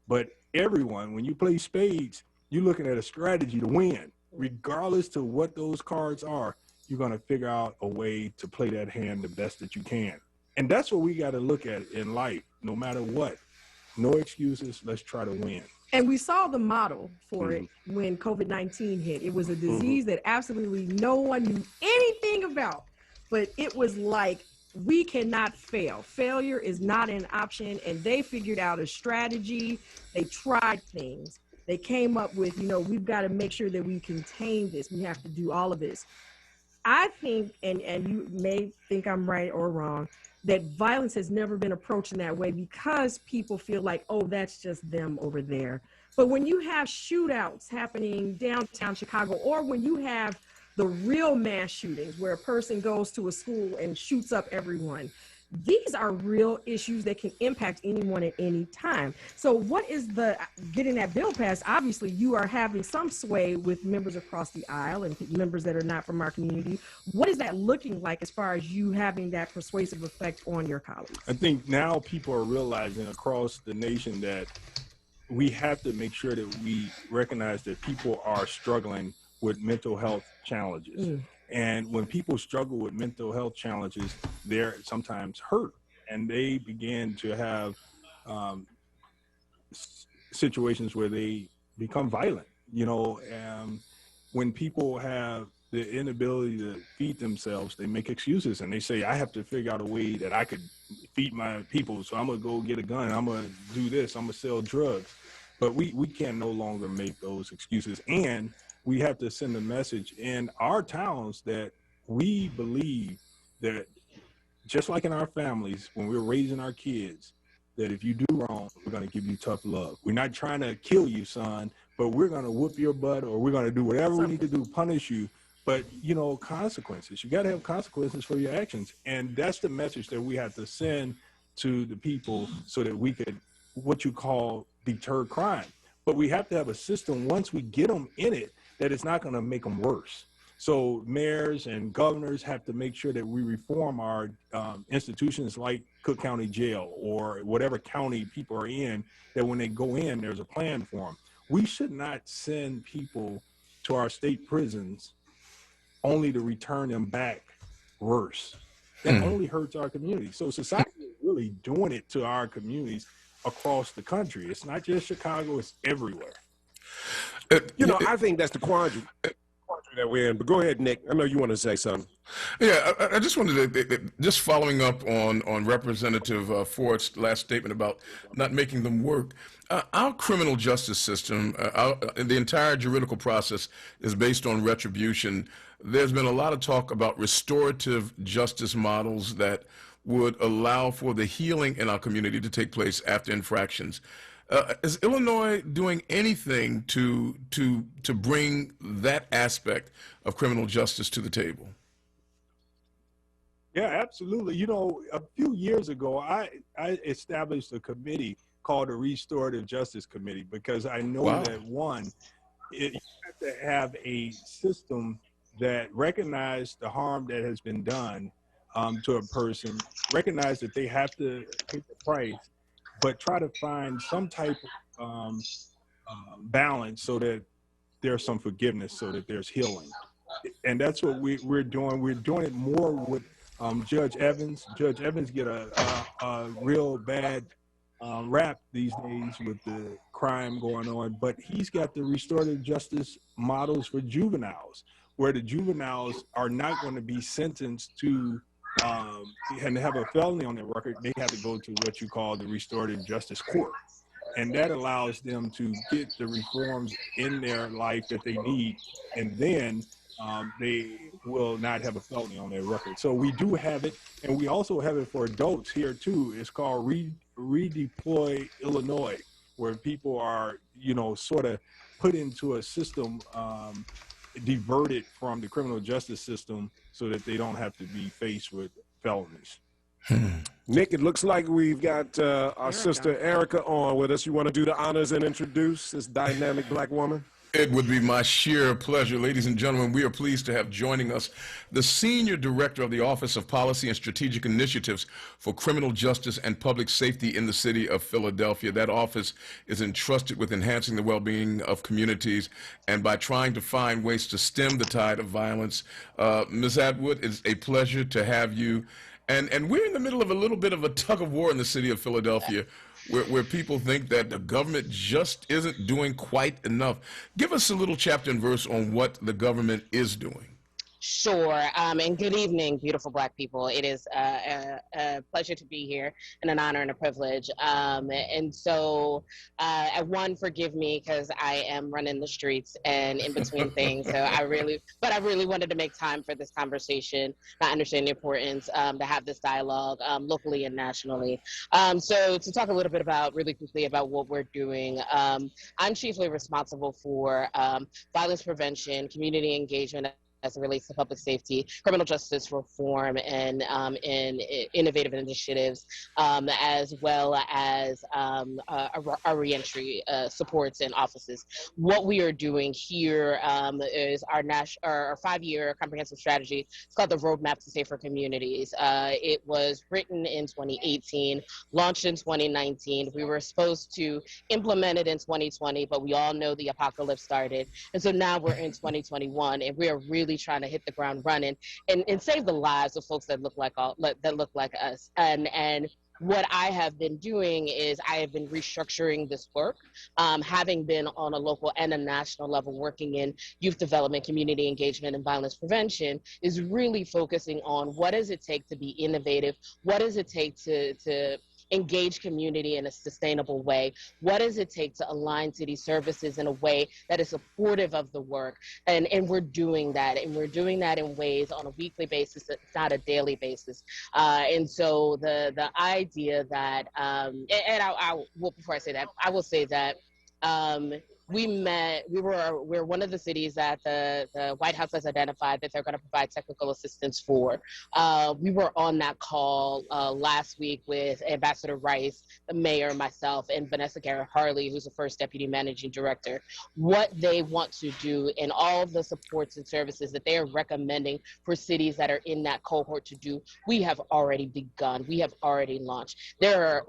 But everyone, when you play spades, you're looking at a strategy to win. Regardless to what those cards are, you're going to figure out a way to play that hand the best that you can. And that's what we got to look at in life, no matter what. No excuses. Let's try to win. And we saw the model for it when COVID-19 hit. It was a disease that absolutely no one knew anything about, but it was like, we cannot fail. Failure is not an option. And they figured out a strategy. They tried things. They came up with, you know, we've got to make sure that we contain this. We have to do all of this. I think, and you may think I'm right or wrong, that violence has never been approached in that way because people feel like, oh, that's just them over there. But when you have shootouts happening downtown Chicago, or when you have the real mass shootings where a person goes to a school and shoots up everyone, these are real issues that can impact anyone at any time. So what is the getting that bill passed? Obviously, you are having some sway with members across the aisle and members that are not from our community. What is that looking like as far as you having that persuasive effect on your colleagues? I think now people are realizing across the nation that we have to make sure that we recognize that people are struggling with mental health challenges. And when people struggle with mental health challenges, they're sometimes hurt, and they begin to have situations where they become violent. You know, when people have the inability to feed themselves, they make excuses and they say, I have to figure out a way that I could feed my people. So I'm going to go get a gun. I'm going to do this. I'm going to sell drugs. But we can no longer make those excuses. And we have to send a message in our towns that we believe that, just like in our families, when we're raising our kids, that if you do wrong, we're going to give you tough love. We're not trying to kill you, son, but we're going to whoop your butt, or we're going to do whatever we need to do, punish you. But, you know, consequences. You got to have consequences for your actions. And that's the message that we have to send to the people so that we could, what you call, deter crime. But we have to have a system, once we get them in it, that it's not going to make them worse. So mayors and governors have to make sure that we reform our institutions like Cook County Jail or whatever county people are in, that when they go in, there's a plan for them. We should not send people to our state prisons only to return them back worse. That only hurts our community. So society is really doing it to our communities across the country. It's not just Chicago, it's everywhere. You know, I think that's the quandary that we're in. But go ahead, Nick. I know you want to say something. Yeah, I just wanted to, just following up on Representative Ford's last statement about not making them work. Our criminal justice system, the entire juridical process is based on retribution. There's been a lot of talk about restorative justice models that would allow for the healing in our community to take place after infractions. Is Illinois doing anything to bring that aspect of criminal justice to the table? Yeah, absolutely. You know, a few years ago, I established a committee called the Restorative Justice Committee because I know that, one, you have have to have a system that recognizes the harm that has been done to a person, recognize that they have to pay the price, but try to find some type of balance so that there's some forgiveness, so that there's healing. And that's what we're doing. We're doing it more with Judge Evans. Judge Evans get a real bad rap these days with the crime going on, but he's got the restorative justice models for juveniles, where the juveniles are not going to be sentenced to and have a felony on their record. They have to go to what you call the restorative justice court. And that allows them to get the reforms in their life that they need. And then they will not have a felony on their record. So we do have it. And we also have it for adults here too. It's called Redeploy Illinois, where people are, sort of put into a system, diverted from the criminal justice system so that they don't have to be faced with felonies. Nick, it looks like we've got our sister Erica on with us. You want to do the honors and introduce this dynamic black woman? It would be my sheer pleasure. Ladies and gentlemen, we are pleased to have joining us the Senior Director of the Office of Policy and Strategic Initiatives for Criminal Justice and Public Safety in the city of Philadelphia. That office is entrusted with enhancing the well-being of communities and by trying to find ways to stem the tide of violence. Ms. Atwood, it's a pleasure to have you. And we're in the middle of a little bit of a tug of war in the city of Philadelphia, where people think that the government just isn't doing quite enough. Give us a little chapter and verse on what the government is doing. Sure. And good evening, beautiful Black people. It is a pleasure to be here and an honor and a privilege. And so, one, forgive me because I am running the streets and in between things. So I really wanted to make time for this conversation. I understand the importance to have this dialogue locally and nationally. So to talk a little bit really quickly about what we're doing, I'm chiefly responsible for violence prevention, community engagement, as it relates to public safety, criminal justice reform, and innovative initiatives, as well as our reentry supports and offices. What we are doing here is our 5-year comprehensive strategy. It's called the Roadmap to Safer Communities. It was written in 2018, launched in 2019. We were supposed to implement it in 2020, but we all know the apocalypse started. And so now we're in 2021, and we are really trying to hit the ground running and save the lives of folks that look like us. And what I have been doing is I have been restructuring this work, having been on a local and a national level working in youth development, community engagement, and violence prevention, is really focusing on what does it take to be innovative, what does it take to engage community in a sustainable way, what does it take to align city services in a way that is supportive of the work, and we're doing that, and we're doing that in ways on a weekly basis, it's not a daily basis. And so the idea that before I say that, I will say that we're one of the cities that the White House has identified that they're going to provide technical assistance for. We were on that call last week with Ambassador Rice, the mayor, myself, and Vanessa Garrett Harley, who's the first deputy managing director. What they want to do and all of the supports and services that they are recommending for cities that are in that cohort to do, we have already begun. We have already launched. There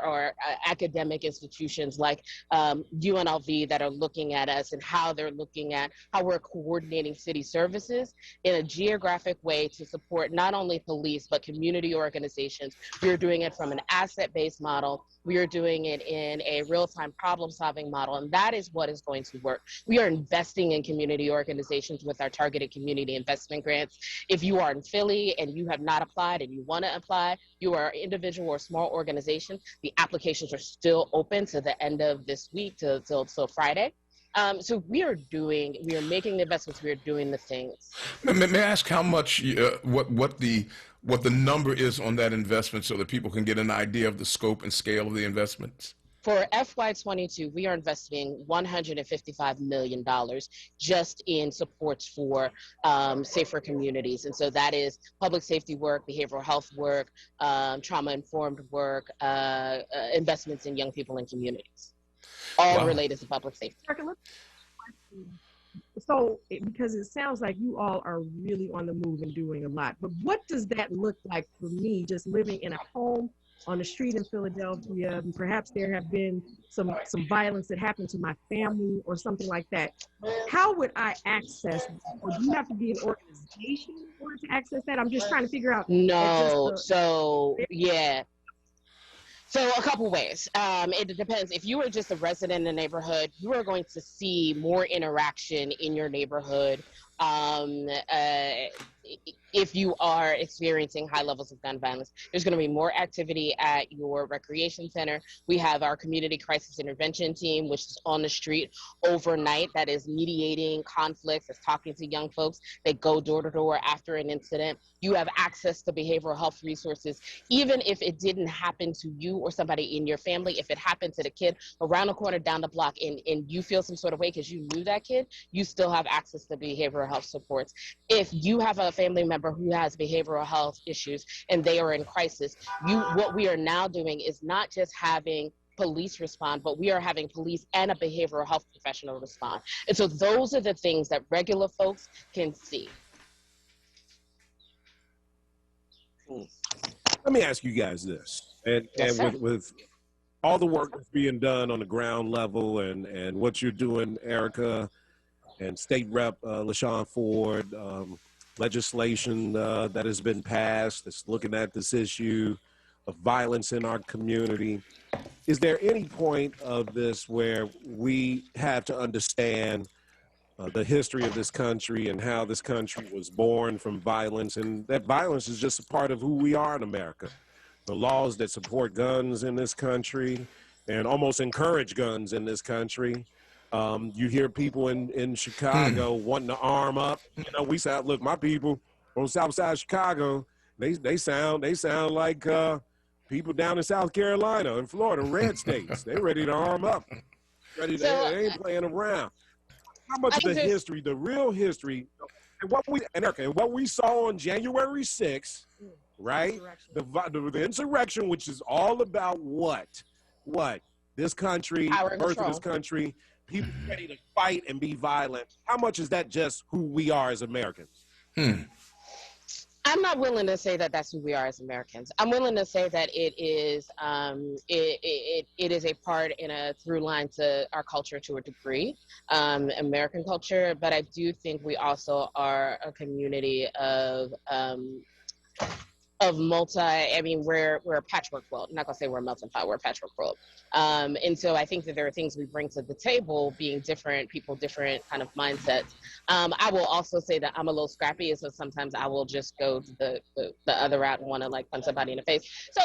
are academic institutions like UNLV that are looking at us and how they're looking at how we're coordinating city services in a geographic way to support not only police, but community organizations. We are doing it from an asset-based model. We are doing it in a real-time problem-solving model, and that is what is going to work. We are investing in community organizations with our targeted community investment grants. If you are in Philly and you have not applied and you want to apply, you are an individual or small organization, the applications are still open to the end of this week, till Friday. So we are making the investments, we are doing the things. May I ask how much, what the number is on that investment so that people can get an idea of the scope and scale of the investments? For FY22, we are investing $155 million just in supports for safer communities. And so that is public safety work, behavioral health work, trauma-informed work, investments in young people and communities, all related to public safety. because it sounds like you all are really on the move and doing a lot, but what does that look like for me, just living in a home on the street in Philadelphia? Perhaps there have been some violence that happened to my family or something like that. How would I access, or do you have to be an organization in order to access that? I'm just trying to figure out. No, so yeah. So a couple ways. It depends. If you are just a resident in the neighborhood, you are going to see more interaction in your neighborhood. If you are experiencing high levels of gun violence, there's going to be more activity at your recreation center. We have our community crisis intervention team, which is on the street overnight, that is mediating conflicts, that's talking to young folks. They go door to door after an incident. You have access to behavioral health resources, even if it didn't happen to you or somebody in your family. If it happened to the kid around the corner, down the block, and you feel some sort of way because you knew that kid, you still have access to behavioral health supports. If you have a family member who has behavioral health issues and they are in crisis, what we are now doing is not just having police respond, but we are having police and a behavioral health professional respond. And so those are the things that regular folks can see. Let me ask you guys this, and with all the work that's being done on the ground level, and what you're doing, Erica, and State Rep LaShawn Ford, legislation that has been passed that's looking at this issue of violence in our community. Is there any point of this where we have to understand the history of this country and how this country was born from violence, and that violence is just a part of who we are in America? The laws that support guns in this country and almost encourage guns in this country. You hear people in Chicago wanting to arm up. You know, we sound, look, my people on South Side Chicago, they sound like people down in South Carolina and Florida, red states. They ready to arm up. They ain't playing around. How much of the history, the real history, and what we saw on January 6th, right? The insurrection, which is all about what? This country, birth of this country, people ready to fight and be violent. How much is that just who we are as Americans? I'm not willing to say that that's who we are as Americans. I'm willing to say that it is it is a part in a through line to our culture to a degree, American culture. But I do think we also are a community of we're a patchwork world. I'm not gonna say we're a melting pot, we're a patchwork world. And so I think that there are things we bring to the table, being different people, different kind of mindsets. I will also say that I'm a little scrappy, so sometimes I will just go to the other route and want to like punch somebody in the face. So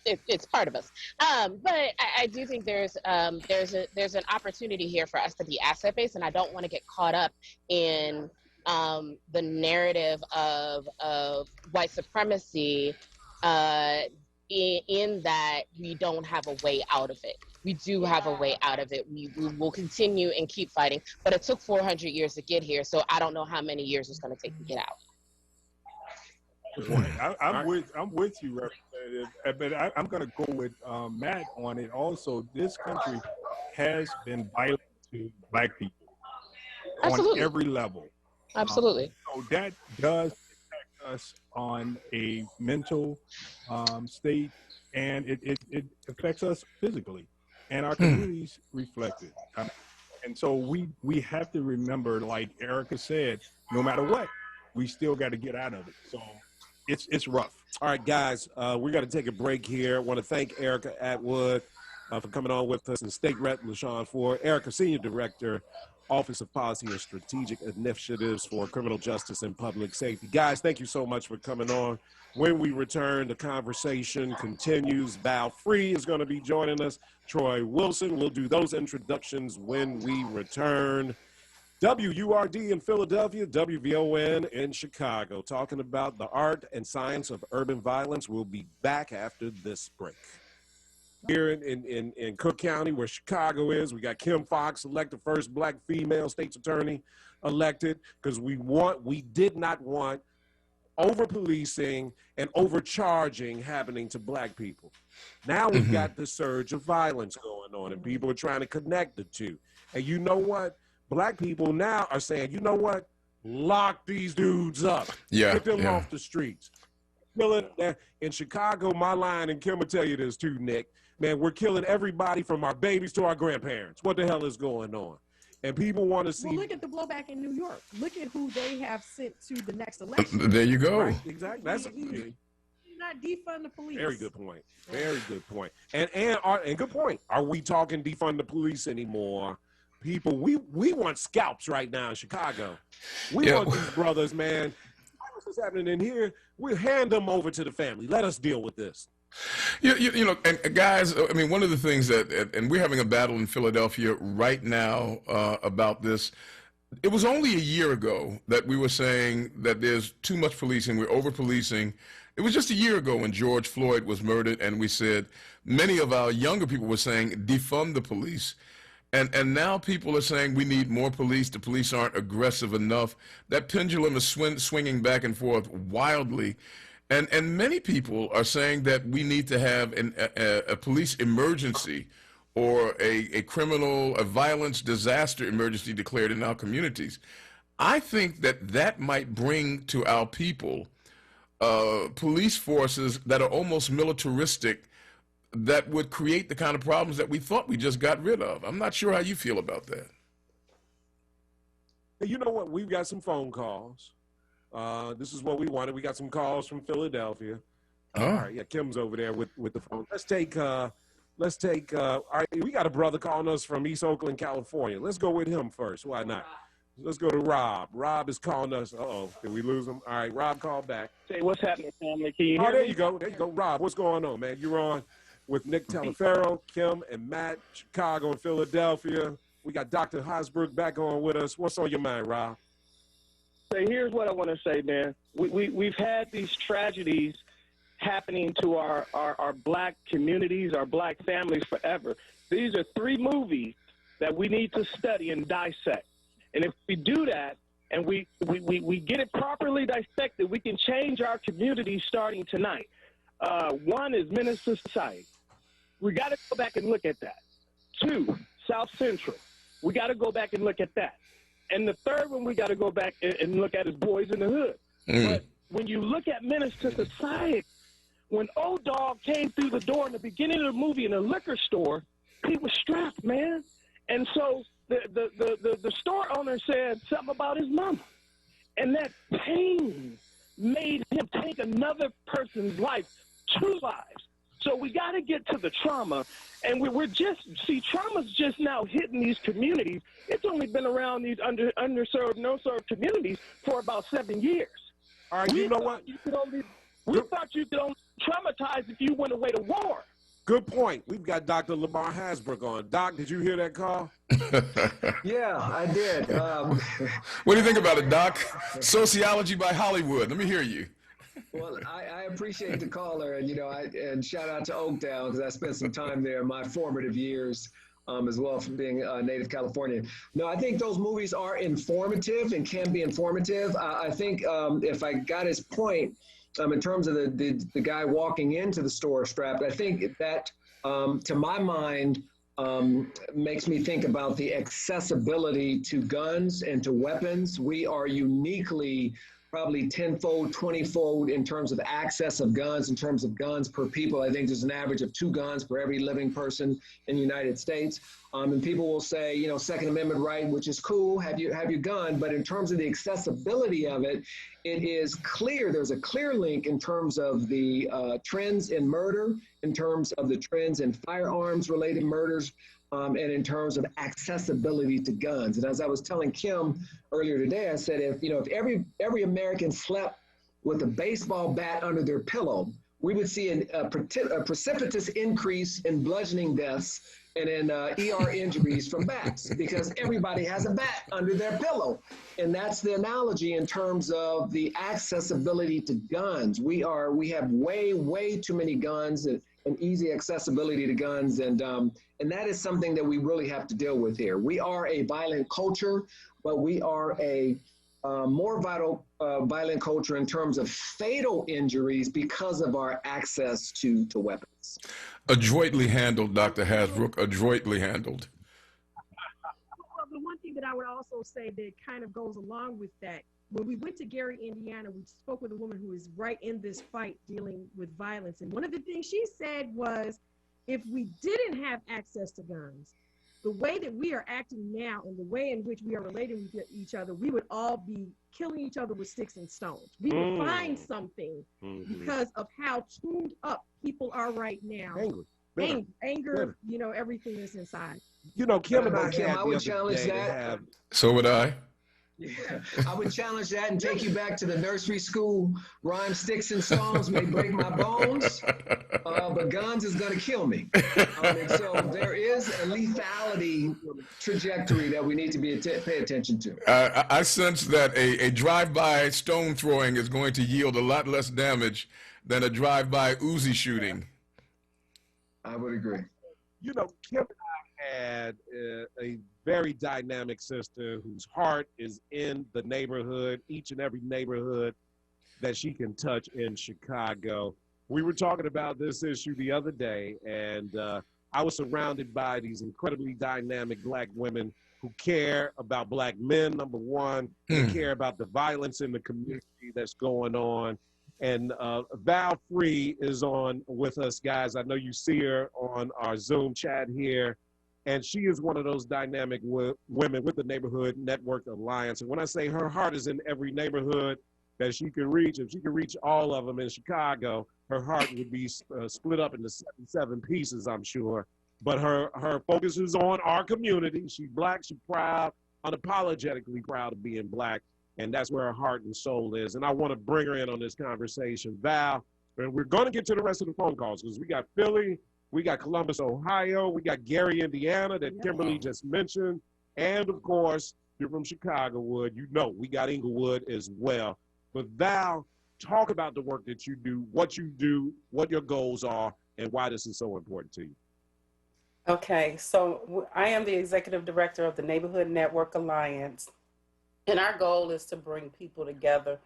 it's part of us. But I do think there's an opportunity here for us to be asset based, and I don't want to get caught up in the narrative of white supremacy in that we don't have a way out of it. We do have a way out of it. We will continue and keep fighting, but it took 400 years to get here, so I don't know how many years it's going to take to get out. I'm with you, Representative, but I'm going to go with Matt on it. Also, this country has been violent to Black people on every level. Absolutely. So that does affect us on a mental state, and it affects us physically, and our communities reflect it. And so we have to remember, like Erica said, no matter what, we still got to get out of it. So it's rough. All right, guys, we got to take a break here. I want to thank Erica Atwood for coming on with us, and State Rep LaShawn Ford. Erica, Senior Director, Office of Policy and Strategic Initiatives for Criminal Justice and Public Safety. Guys, thank you so much for coming on. When we return, the conversation continues. Val Free is going to be joining us. Troy Wilson. We'll do those introductions when we return. WURD in Philadelphia, WVON in Chicago, talking about the art and science of urban violence. We'll be back after this break. Here in Cook County, where Chicago is, we got Kim Foxx elected first Black female state's attorney elected, because we did not want over-policing and overcharging happening to Black people. Now we've got the surge of violence going on, and people are trying to connect the two. And you know what? black people now are saying, you know what? Lock these dudes up. Yeah, Get them yeah. off the streets. Killing in Chicago, my line, and Kim will tell you this too, Nick. Man, we're killing everybody from our babies to our grandparents. What the hell is going on? And people want to see. Well, look at the blowback in New York. Look at who they have sent to the next election. There you go. Right, exactly. That's not defund the police. very good point. Very good point. And good point. Are we talking defund the police anymore? People, we want scalps right now in Chicago. We want these brothers, man. What's happening in here? We'll hand them over to the family. Let us deal with this. You know, and guys, I mean, one of the things and we're having a battle in Philadelphia right now about this. It was only a year ago that we were saying that there's too much policing, we're over-policing. It was just a year ago when George Floyd was murdered, and we said, many of our younger people were saying, defund the police. And now people are saying we need more police. The police aren't aggressive enough. That pendulum is swinging back and forth wildly. And many people are saying that we need to have a police emergency or a violence disaster emergency declared in our communities. I think that might bring to our people police forces that are almost militaristic, that would create the kind of problems that we thought we just got rid of. I'm not sure how you feel about that. You know what? We've got some phone calls. This is what we wanted. We got some calls from Philadelphia. Oh. All right, yeah, Kim's over there with the phone. Let's take, all right, we got a brother calling us from East Oakland, California. Let's go with him first. Why not? Let's go to Rob. Rob is calling us. Uh-oh, did we lose him? All right, Rob, call back. Say, what's happening, family? Can you hear there me? you go. There you go. Rob, what's going on, man? You're on with Nick Taliaferro, Kim, and Matt, Chicago and Philadelphia. We got Dr. Hasbrook back on with us. What's on your mind, Rob? Say, here's what I want to say, man. We've had these tragedies happening to our black communities, our black families forever. These are 3 movies that we need to study and dissect. And if we do that and we get it properly dissected, we can change our community starting tonight. One is Menace to Society. We got to go back and look at that. 2, South Central. We got to go back and look at that. And the third one we got to go back and look at is Boys in the Hood. But when you look at Menace to Society, when Old Dog came through the door in the beginning of the movie in a liquor store, he was strapped, man. And so the store owner said something about his mama. And that pain made him take another person's life, 2 lives. So we got to get to the trauma, and trauma's just now hitting these communities. It's only been around these underserved, no-served communities for about 7 years. All right, you know what? We thought you could only traumatize if you went away to war. Good point. We've got Dr. Lamar Hasbrook on. Doc, did you hear that call? Yeah, I did. What do you think about it, Doc? Sociology by Hollywood. Let me hear you. Well, I appreciate the caller, and and shout out to Oakdale because I spent some time there in my formative years, as well from being a native Californian. No, I think those movies are informative and can be informative. I think if I got his point, in terms of the guy walking into the store strapped, I think that, to my mind, makes me think about the accessibility to guns and to weapons. We are uniquely probably 10-fold, 20-fold in terms of access of guns, in terms of guns per people. I think there's an average of 2 guns per every living person in the United States. And people will say, Second Amendment right, which is cool, have your gun. But in terms of the accessibility of it, it is clear, there's a clear link in terms of the trends in murder, in terms of the trends in firearms related murders, and in terms of accessibility to guns. And as I was telling Kim earlier today, I said, if every American slept with a baseball bat under their pillow, we would see a precipitous increase in bludgeoning deaths and in ER injuries from bats, because everybody has a bat under their pillow. And that's the analogy in terms of the accessibility to guns. We have way too many guns and easy accessibility to guns. And that is something that we really have to deal with here. We are a violent culture, but we are a more violent culture in terms of fatal injuries because of our access to weapons. Adroitly handled, Dr. Hasbrook, adroitly handled. Well, the one thing thing that I would also say that kind of goes along with that, when we went to Gary, Indiana, we spoke with a woman who is right in this fight dealing with violence. And one of the things she said was, if we didn't have access to guns, the way that we are acting now and the way in which we are relating with each other, we would all be killing each other with sticks and stones. We would find something because of how tuned up people are right now. Anger, you know, everything is inside. You know, Kim and I Kim, I would challenge that. So would I. Yeah, I would challenge that and take you back to the nursery school. Rhyme, sticks and stones may break my bones, but guns is going to kill me. And so there is a lethality trajectory that we need to pay attention to. I sense that a drive-by stone throwing is going to yield a lot less damage than a drive-by Uzi shooting. I would agree. You know, Kim and I had a very dynamic sister whose heart is in the neighborhood, each and every neighborhood that she can touch in Chicago. We were talking about this issue the other day, and I was surrounded by these incredibly dynamic Black women who care about Black men, number one, who care about the violence in the community that's going on. And Val Free is on with us, guys. I know you see her on our Zoom chat here. And she is one of those dynamic women with the Neighborhood Network Alliance. And when I say her heart is in every neighborhood that she can reach, if she can reach all of them in Chicago, her heart would be split up into seven pieces, I'm sure. But her focus is on our community. She's Black, she's proud, unapologetically proud of being Black. And that's where her heart and soul is. And I want to bring her in on this conversation. Val, and we're going to get to the rest of the phone calls because we got Philly, we got Columbus, Ohio. We got Gary, Indiana, that Kimberley just mentioned. And, of course, you're from Chicago, Wood. You know we got Inglewood as well. But, Val, talk about the work that you do, what your goals are, and why this is so important to you. Okay, so I am the executive director of the Neighborhood Network Alliance. And our goal is to bring people together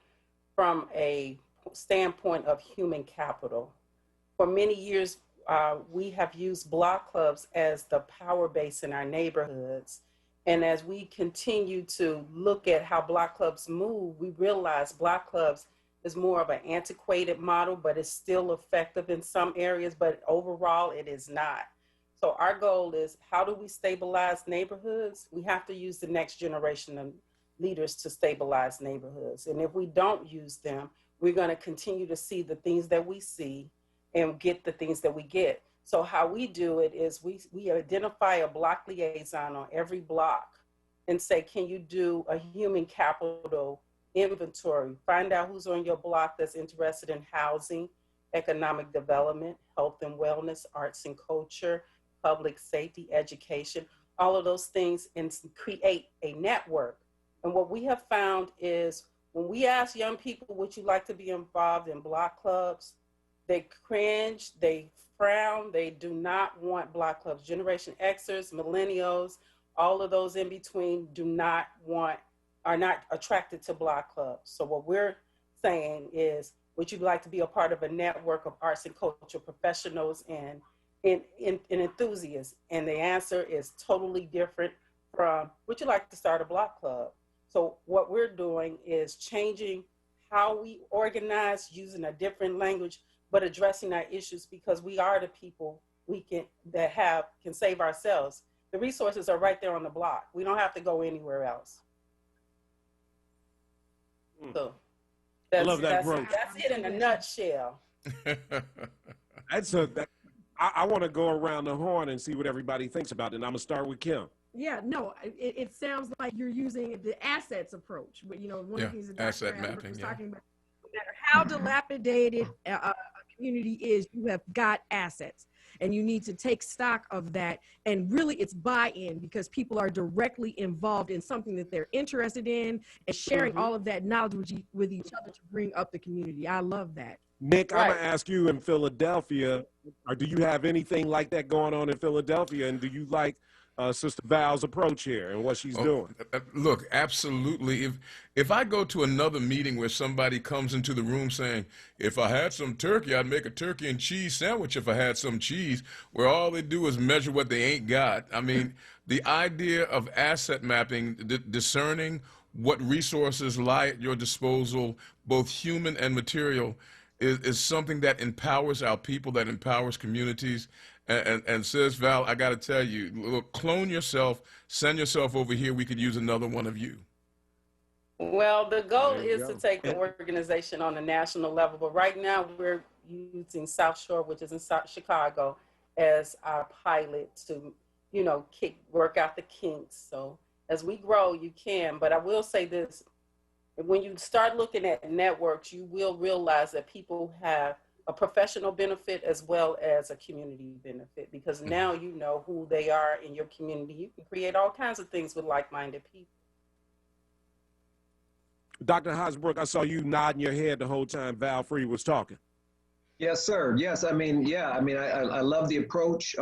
from a standpoint of human capital. For many years, we have used block clubs as the power base in our neighborhoods. And as we continue to look at how block clubs move, we realize block clubs is more of an antiquated model, but it's still effective in some areas, but overall it is not. So our goal is, how do we stabilize neighborhoods? We have to use the next generation of leaders to stabilize neighborhoods. And if we don't use them, we're going to continue to see the things that we see and get the things that we get. So how we do it is we identify a block liaison on every block and say, can you do a human capital inventory? Find out who's on your block that's interested in housing, economic development, health and wellness, arts and culture, public safety, education, all of those things, and create a network. And what we have found is when we ask young people, would you like to be involved in block clubs? They cringe, they frown, they do not want block clubs. Generation Xers, millennials, all of those in between are not attracted to block clubs. So what we're saying is, would you like to be a part of a network of arts and culture professionals and enthusiasts? And the answer is totally different from, would you like to start a block club? So what we're doing is changing how we organize, using a different language, but addressing our issues, because we are the people can save ourselves. The resources are right there on the block. We don't have to go anywhere else. So I love that approach. That's it in a nutshell. I want to go around the horn and see what everybody thinks about it. And I'm gonna start with Kim. Yeah, no, it sounds like you're using the assets approach. But one of the things that asset Dr. mapping, was talking about, no matter how dilapidated a community is, you have got assets. And you need to take stock of that. And really it's buy-in, because people are directly involved in something that they're interested in and sharing all of that knowledge with each other to bring up the community. I love that. Nick, I'm going to ask you in Philadelphia, or do you have anything like that going on in Philadelphia? And do you like Sister Val's approach here and what she's doing. Look, absolutely. If I go to another meeting where somebody comes into the room saying, if I had some turkey, I'd make a turkey and cheese sandwich if I had some cheese, where all they do is measure what they ain't got. I mean, the idea of asset mapping, discerning what resources lie at your disposal, both human and material, is something that empowers our people, that empowers communities. And says, Val, I got to tell you, look, clone yourself, send yourself over here. We could use another one of you. Well, the goal is to take the organization on a national level, but right now we're using South Shore, which is in Chicago, as our pilot to, you know, work out the kinks. So as we grow, you can. But I will say this, when you start looking at networks, you will realize that people have a professional benefit as well as a community benefit, because now you know who they are in your community. You can create all kinds of things with like-minded people. Dr. Hasbrook, I saw you nodding your head the whole time Val Free was talking. Yes, sir. Yes, I mean, yeah, I mean, I love the approach.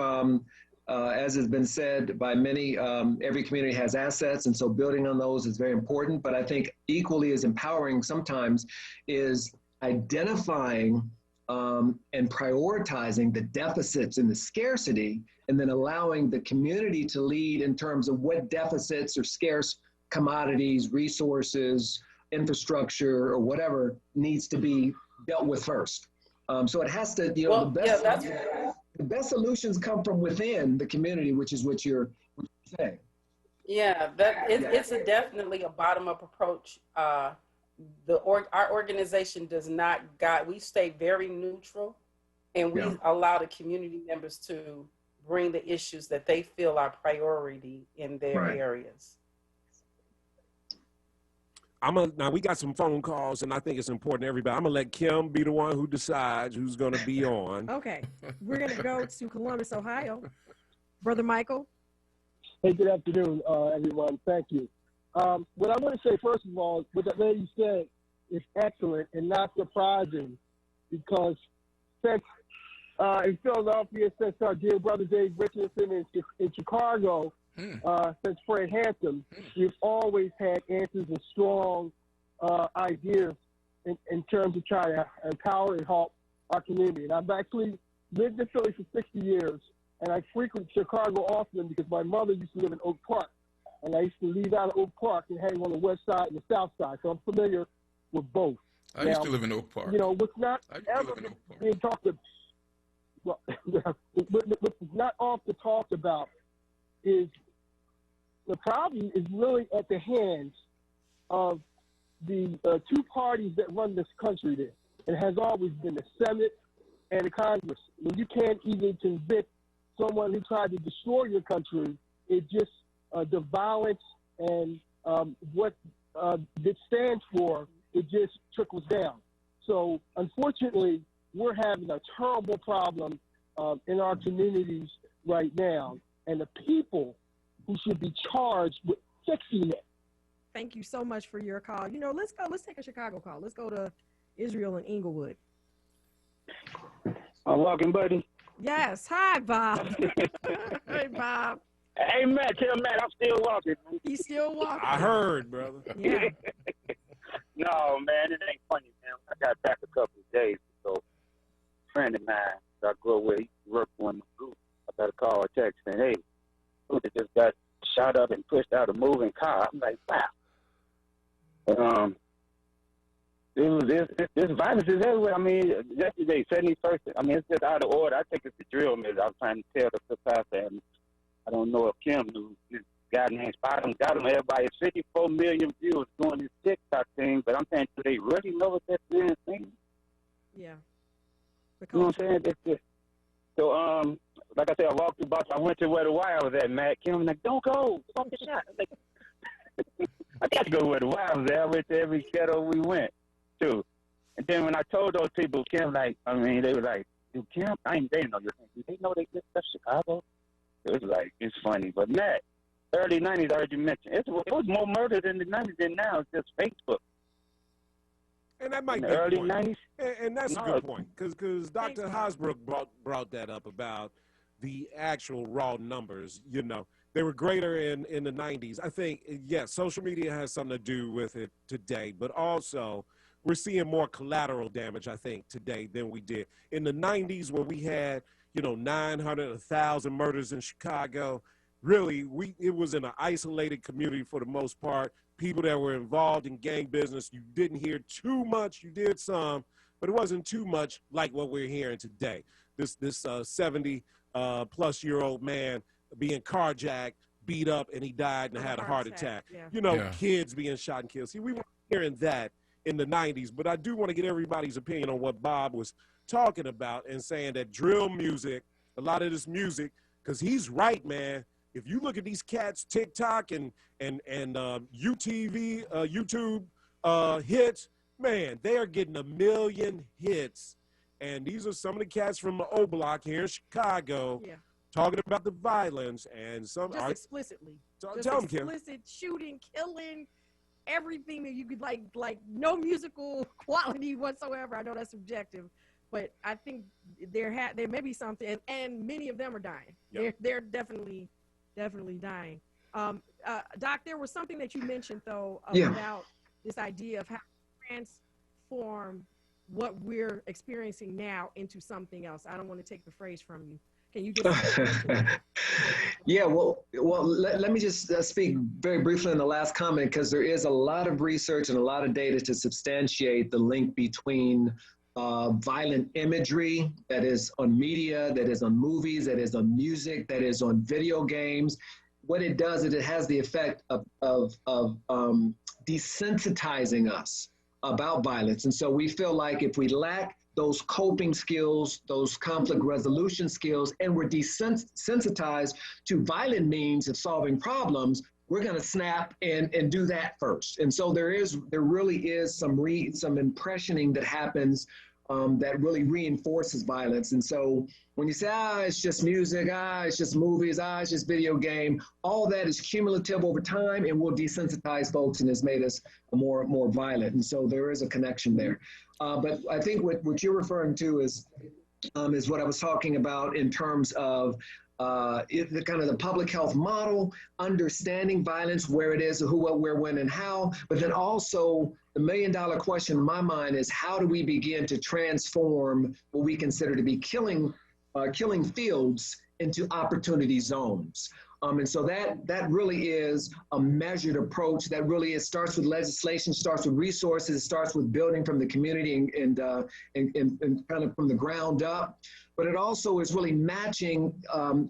As has been said by many, every community has assets, and so building on those is very important. But I think equally as empowering sometimes is identifying and prioritizing the deficits and the scarcity, and then allowing the community to lead in terms of what deficits or scarce commodities, resources, infrastructure, or whatever needs to be dealt with first. So it has to, you know, the best solutions come from within the community, which is what you're saying. Yeah, it's definitely a bottom-up approach. Our organization does not we stay very neutral, and we allow the community members to bring the issues that they feel are priority in their areas. Now we got some phone calls, and I think it's important to everybody. I'm gonna let Kim be the one who decides who's gonna be on. Okay, we're gonna go to Columbus, Ohio. Brother Michael. Hey, good afternoon, everyone. Thank you. What I want to say, first of all, what that lady said is excellent and not surprising, because since in Philadelphia, since our dear brother Dave Richardson in Chicago, since Fred Hampton, we've always had answers and strong ideas in terms of trying to empower and help our community. And I've actually lived in Philly for 60 years, and I frequent Chicago often because my mother used to live in Oak Park. And I used to leave out of Oak Park and hang on the west side and the south side. So I'm familiar with both. I used to live in Oak Park. You know, what's not ever being talked about, well, what's not often talked about is the problem is really at the hands of the two parties that run this country there. It has always been the Senate and the Congress. When you can't even convict someone who tried to destroy your country, it just the violence and what it stands for, it just trickles down. So unfortunately, we're having a terrible problem in our communities right now, and the people who should be charged with fixing it. Thank you so much for your call. You know, let's take a Chicago call. Let's go to Israel and Inglewood. Welcome, buddy. Yes. Hi, Bob. Hey, Bob. Hey, Matt, tell Matt I'm still walking. He's still walking. I heard, brother. Yeah. No, man, it ain't funny, man. I got back a couple of days ago. A friend of mine that I grew up with, he worked for the group. I got a call or text saying, hey, who just got shot up and pushed out a moving car. I'm like, wow. This violence is everywhere. I mean, yesterday, 71st, I mean, it's just out of order. I think it's a drill, man. I was trying to tell the pastor, and I don't know if Kim knew. This guy named Spot got him. Everybody, 54 million viewers doing this TikTok thing, but I'm saying, do they really know what that man's saying? Yeah. You know what I'm saying? That's it. So, like I said, I walked through Boston. I went to where the wire was at, Matt. Kim was like, don't go. Don't get shot. I was like, I got to go where the wire was at. I went to every ghetto we went to. And then when I told those people, Kim, like, I mean, they were like, dude, Kim, they didn't know your name. Do they know they left Chicago? It was like, it's funny. But Matt, early 90s, I heard you mention, it was more murder in the 90s than now. It's just Facebook. And that might be early 90s. And that's a good point, because Dr. Hasbrook brought that up about the actual raw numbers. You know, they were greater in the 90s. I think, yes, social media has something to do with it today, but also we're seeing more collateral damage, I think, today than we did. In the 90s when we had, 900, 1,000 murders in Chicago, really, it was in an isolated community for the most part. People that were involved in gang business, you didn't hear too much, you did some, but it wasn't too much like what we're hearing today. This 70 plus year old man being carjacked, beat up, and he died and had a heart attack. Yeah. Kids being shot and killed. See, we weren't hearing that in the 90s, but I do want to get everybody's opinion on what Bob was talking about and saying that drill music, a lot of this music, because he's right, man. If you look at these cats, TikTok and YouTube hits, man, they are getting 1 million hits. And these are some of the cats from the O Block here in Chicago talking about the violence and some just explicitly. Tell Just them, Kim. explicit shooting, killing, everything that you could like no musical quality whatsoever. I know that's subjective, but I think there may be something, and many of them are dying. Yep. They're definitely dying. Doc, there was something that you mentioned though about this idea of how to transform what we're experiencing now into something else. I don't want to take the phrase from you. Can you just Yeah, well, let me just speak very briefly on the last comment, because there is a lot of research and a lot of data to substantiate the link between violent imagery that is on media, that is on movies, that is on music, that is on video games. What it does is it has the effect of desensitizing us about violence. And so we feel like if we lack those coping skills, those conflict resolution skills, and we're desensitized to violent means of solving problems, we're going to snap and do that first. And so there really is some impressioning that happens that really reinforces violence. And so when you say, it's just music, it's just movies, it's just video game, all that is cumulative over time and will desensitize folks and has made us more violent. And so there is a connection there. But I think what you're referring to is what I was talking about in terms of the kind of the public health model, understanding violence, where it is, who, what, where, when, and how. But then also the $1 million question in my mind is, how do we begin to transform what we consider to be killing fields into opportunity zones? And so that really is a measured approach. That really starts with legislation, starts with resources, starts with building from the community and kind of from the ground up. But it also is really matching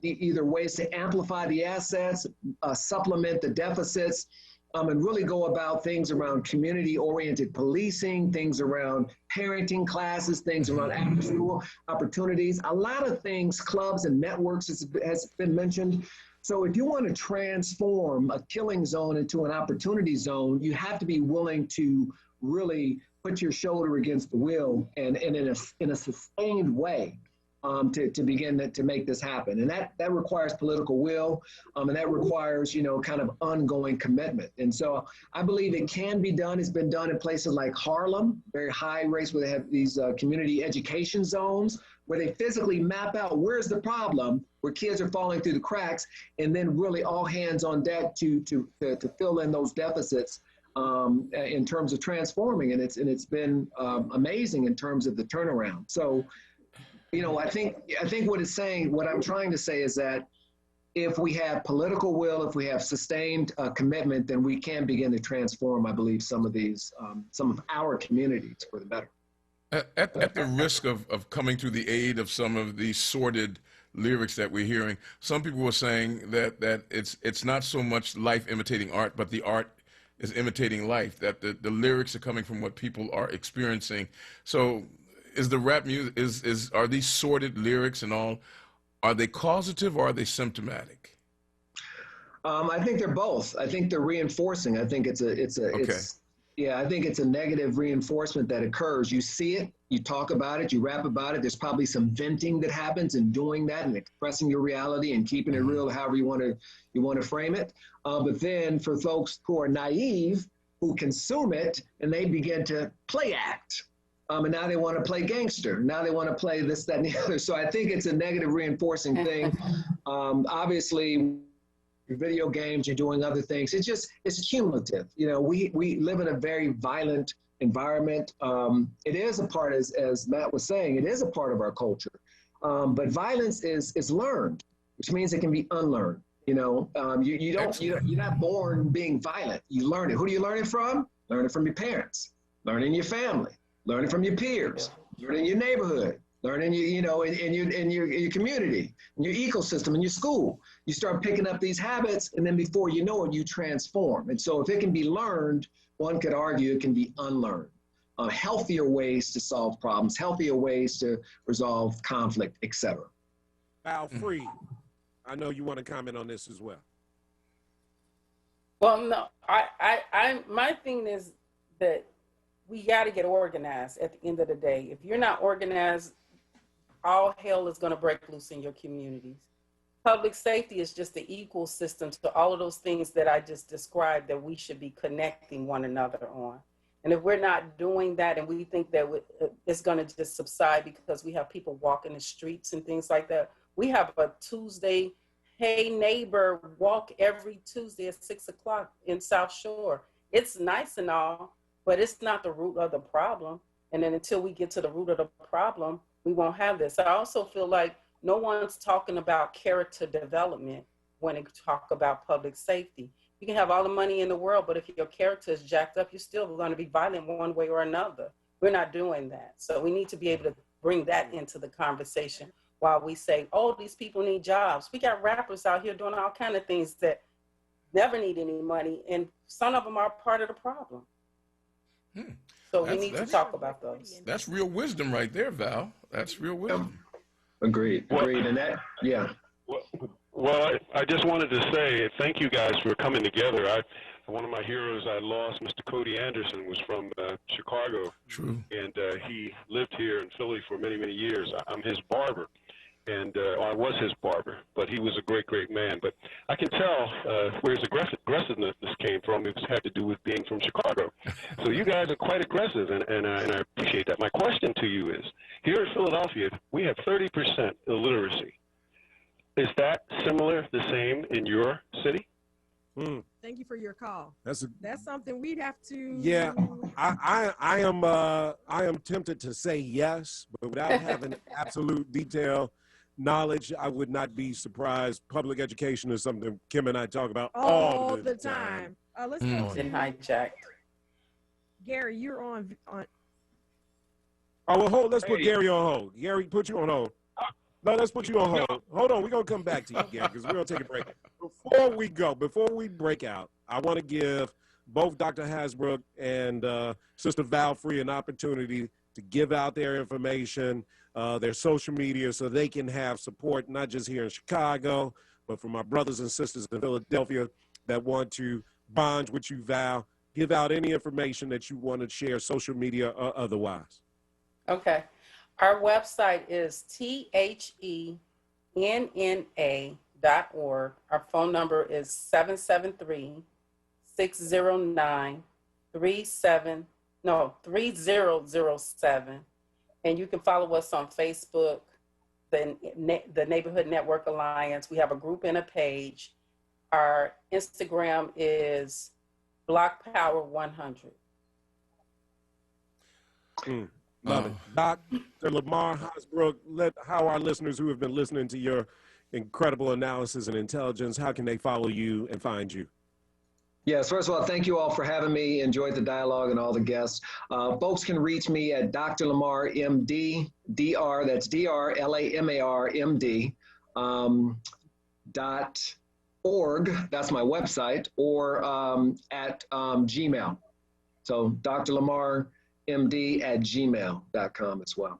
either ways to amplify the assets, supplement the deficits, and really go about things around community-oriented policing, things around parenting classes, things around after-school opportunities. A lot of things, clubs and networks has been mentioned. So if you want to transform a killing zone into an opportunity zone, you have to be willing to really put your shoulder against the wheel and in a sustained way to begin to make this happen. And that requires political will, and that requires, kind of ongoing commitment. And so I believe it can be done. It's been done in places like Harlem, very high rates where they have these community education zones, where they physically map out where's the problem, where kids are falling through the cracks, and then really all hands on deck to fill in those deficits in terms of transforming. And it's been amazing in terms of the turnaround. So, I think what I'm trying to say is that if we have political will, if we have sustained commitment, then we can begin to transform, I believe, some of our communities for the better. At the risk of coming to the aid of some of these sordid lyrics that we're hearing, some people were saying that it's not so much life imitating art, but the art is imitating life, that the lyrics are coming from what people are experiencing. So is the rap music, are these sordid lyrics and all, are they causative or are they symptomatic? I think they're both. I think they're reinforcing. I think I think it's a negative reinforcement that occurs. You see it, you talk about it, you rap about it. There's probably some venting that happens in doing that and expressing your reality and keeping it real, however you want to frame it. But then for folks who are naive, who consume it, and they begin to play act. And now they want to play gangster. Now they want to play this, that, and the other. So I think it's a negative reinforcing thing. Obviously, your video games, you're doing other things. It's cumulative. You know, we live in a very violent environment. It is a part, as Matt was saying, it is a part of our culture. But violence is learned, which means it can be unlearned. You know, you're not born being violent. You learn it. Who do you learn it from? Learn it from your parents, learn it in your family, learn it from your peers, learn it in your neighborhood, learn it in your community, in your ecosystem, in your school. You start picking up these habits, and then before you know it, you transform. And so if it can be learned, one could argue it can be unlearned. Healthier ways to solve problems, healthier ways to resolve conflict, etc. Val Free, I know you want to comment on this as well. Well, no, my thing is that we got to get organized at the end of the day. If you're not organized, all hell is going to break loose in your communities. Public safety is just the equal system to all of those things that I just described that we should be connecting one another on. And if we're not doing that and we think that it's going to just subside because we have people walking the streets and things like that, we have a Tuesday, hey neighbor walk every Tuesday at 6 o'clock in South Shore. It's nice and all, but it's not the root of the problem. And then until we get to the root of the problem, we won't have this. I also feel like no one's talking about character development when they talk about public safety. You can have all the money in the world, but if your character is jacked up, you're still going to be violent one way or another. We're not doing that. So we need to be able to bring that into the conversation while we say, oh, these people need jobs. We got rappers out here doing all kinds of things that never need any money, and some of them are part of the problem. So we need to talk about those. That's real wisdom right there, Val. That's real wisdom. Agreed. And that, yeah. Well, I just wanted to say thank you guys for coming together. One of my heroes I lost, Mr. Cody Anderson, was from Chicago. True. And he lived here in Philly for many, many years. I'm his barber. And I was his barber, but he was a great, great man. But I can tell where his aggressiveness came from. It had to do with being from Chicago. So you guys are quite aggressive, and I appreciate that. My question to you is, here in Philadelphia, we have 30% illiteracy. Is that similar, the same in your city? Thank you for your call. That's something we'd have to. Yeah, I am tempted to say yes, but without having absolute detail knowledge, I would not be surprised. Public education is something Kim and I talk about all the time. Let's go Been hijacked. Gary, you're on. Oh, well, let's put Gary on hold. Gary, put you on hold. No, let's put you on hold. Hold on, we're going to come back to you, Gary, because we're going to take a break. Before we break out, I want to give both Dr. Hasbrook and Sister Val Free an opportunity to give out their information, their social media, so they can have support, not just here in Chicago, but from my brothers and sisters in Philadelphia that want to bond with you, Val. Give out any information that you want to share, social media or otherwise. Okay. Our website is thenna.org. Our phone number is 773-609-3007. And you can follow us on Facebook, the Neighborhood Network Alliance. We have a group and a page. Our Instagram is Block Power 100. Love it. Dr. Lamar Hasbrook, how our listeners who have been listening to your incredible analysis and intelligence, how can they follow you and find you? Yes, first of all, thank you all for having me. Enjoyed the dialogue and all the guests. Folks can reach me at Dr. Lamar, MD, DR, that's DRLAMAR, MD, .org, that's my website, or at Gmail. So Dr. Lamar, MD at gmail.com as well.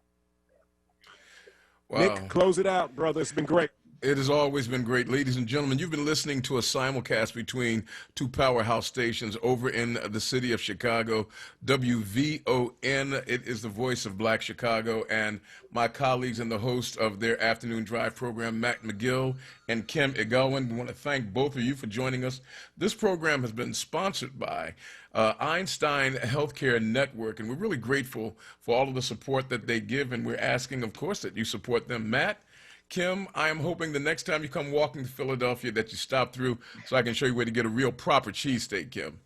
Wow. Nick, close it out, brother. It's been great. It has always been great. Ladies and gentlemen, you've been listening to a simulcast between two powerhouse stations over in the city of Chicago, WVON. It is the voice of Black Chicago, and my colleagues and the host of their afternoon drive program, Matt McGill and Kim Egonmwan. We want to thank both of you for joining us. This program has been sponsored by Einstein Healthcare Network, and we're really grateful for all of the support that they give, and we're asking, of course, that you support them. Matt, Kim, I am hoping the next time you come walking to Philadelphia that you stop through so I can show you where to get a real proper cheesesteak, Kim.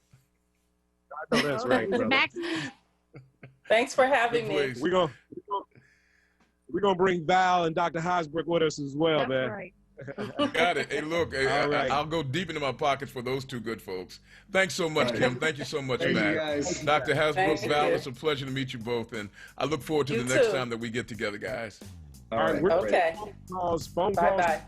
I know that's right, brother. Thanks for having me. We're gonna bring Val and Dr. Heisbrook with us as well, That's man. right. Got it. Hey, look, right. I'll go deep into my pockets for those two good folks. Thanks so much, Kim. Thank you so much, Thank you, Matt. guys. Dr. Hasbrook, Thank Val, you. it's a pleasure to meet you both, and I look forward to You the next too. time that we get together, guys. All right. Okay. Phone calls. Bye-bye.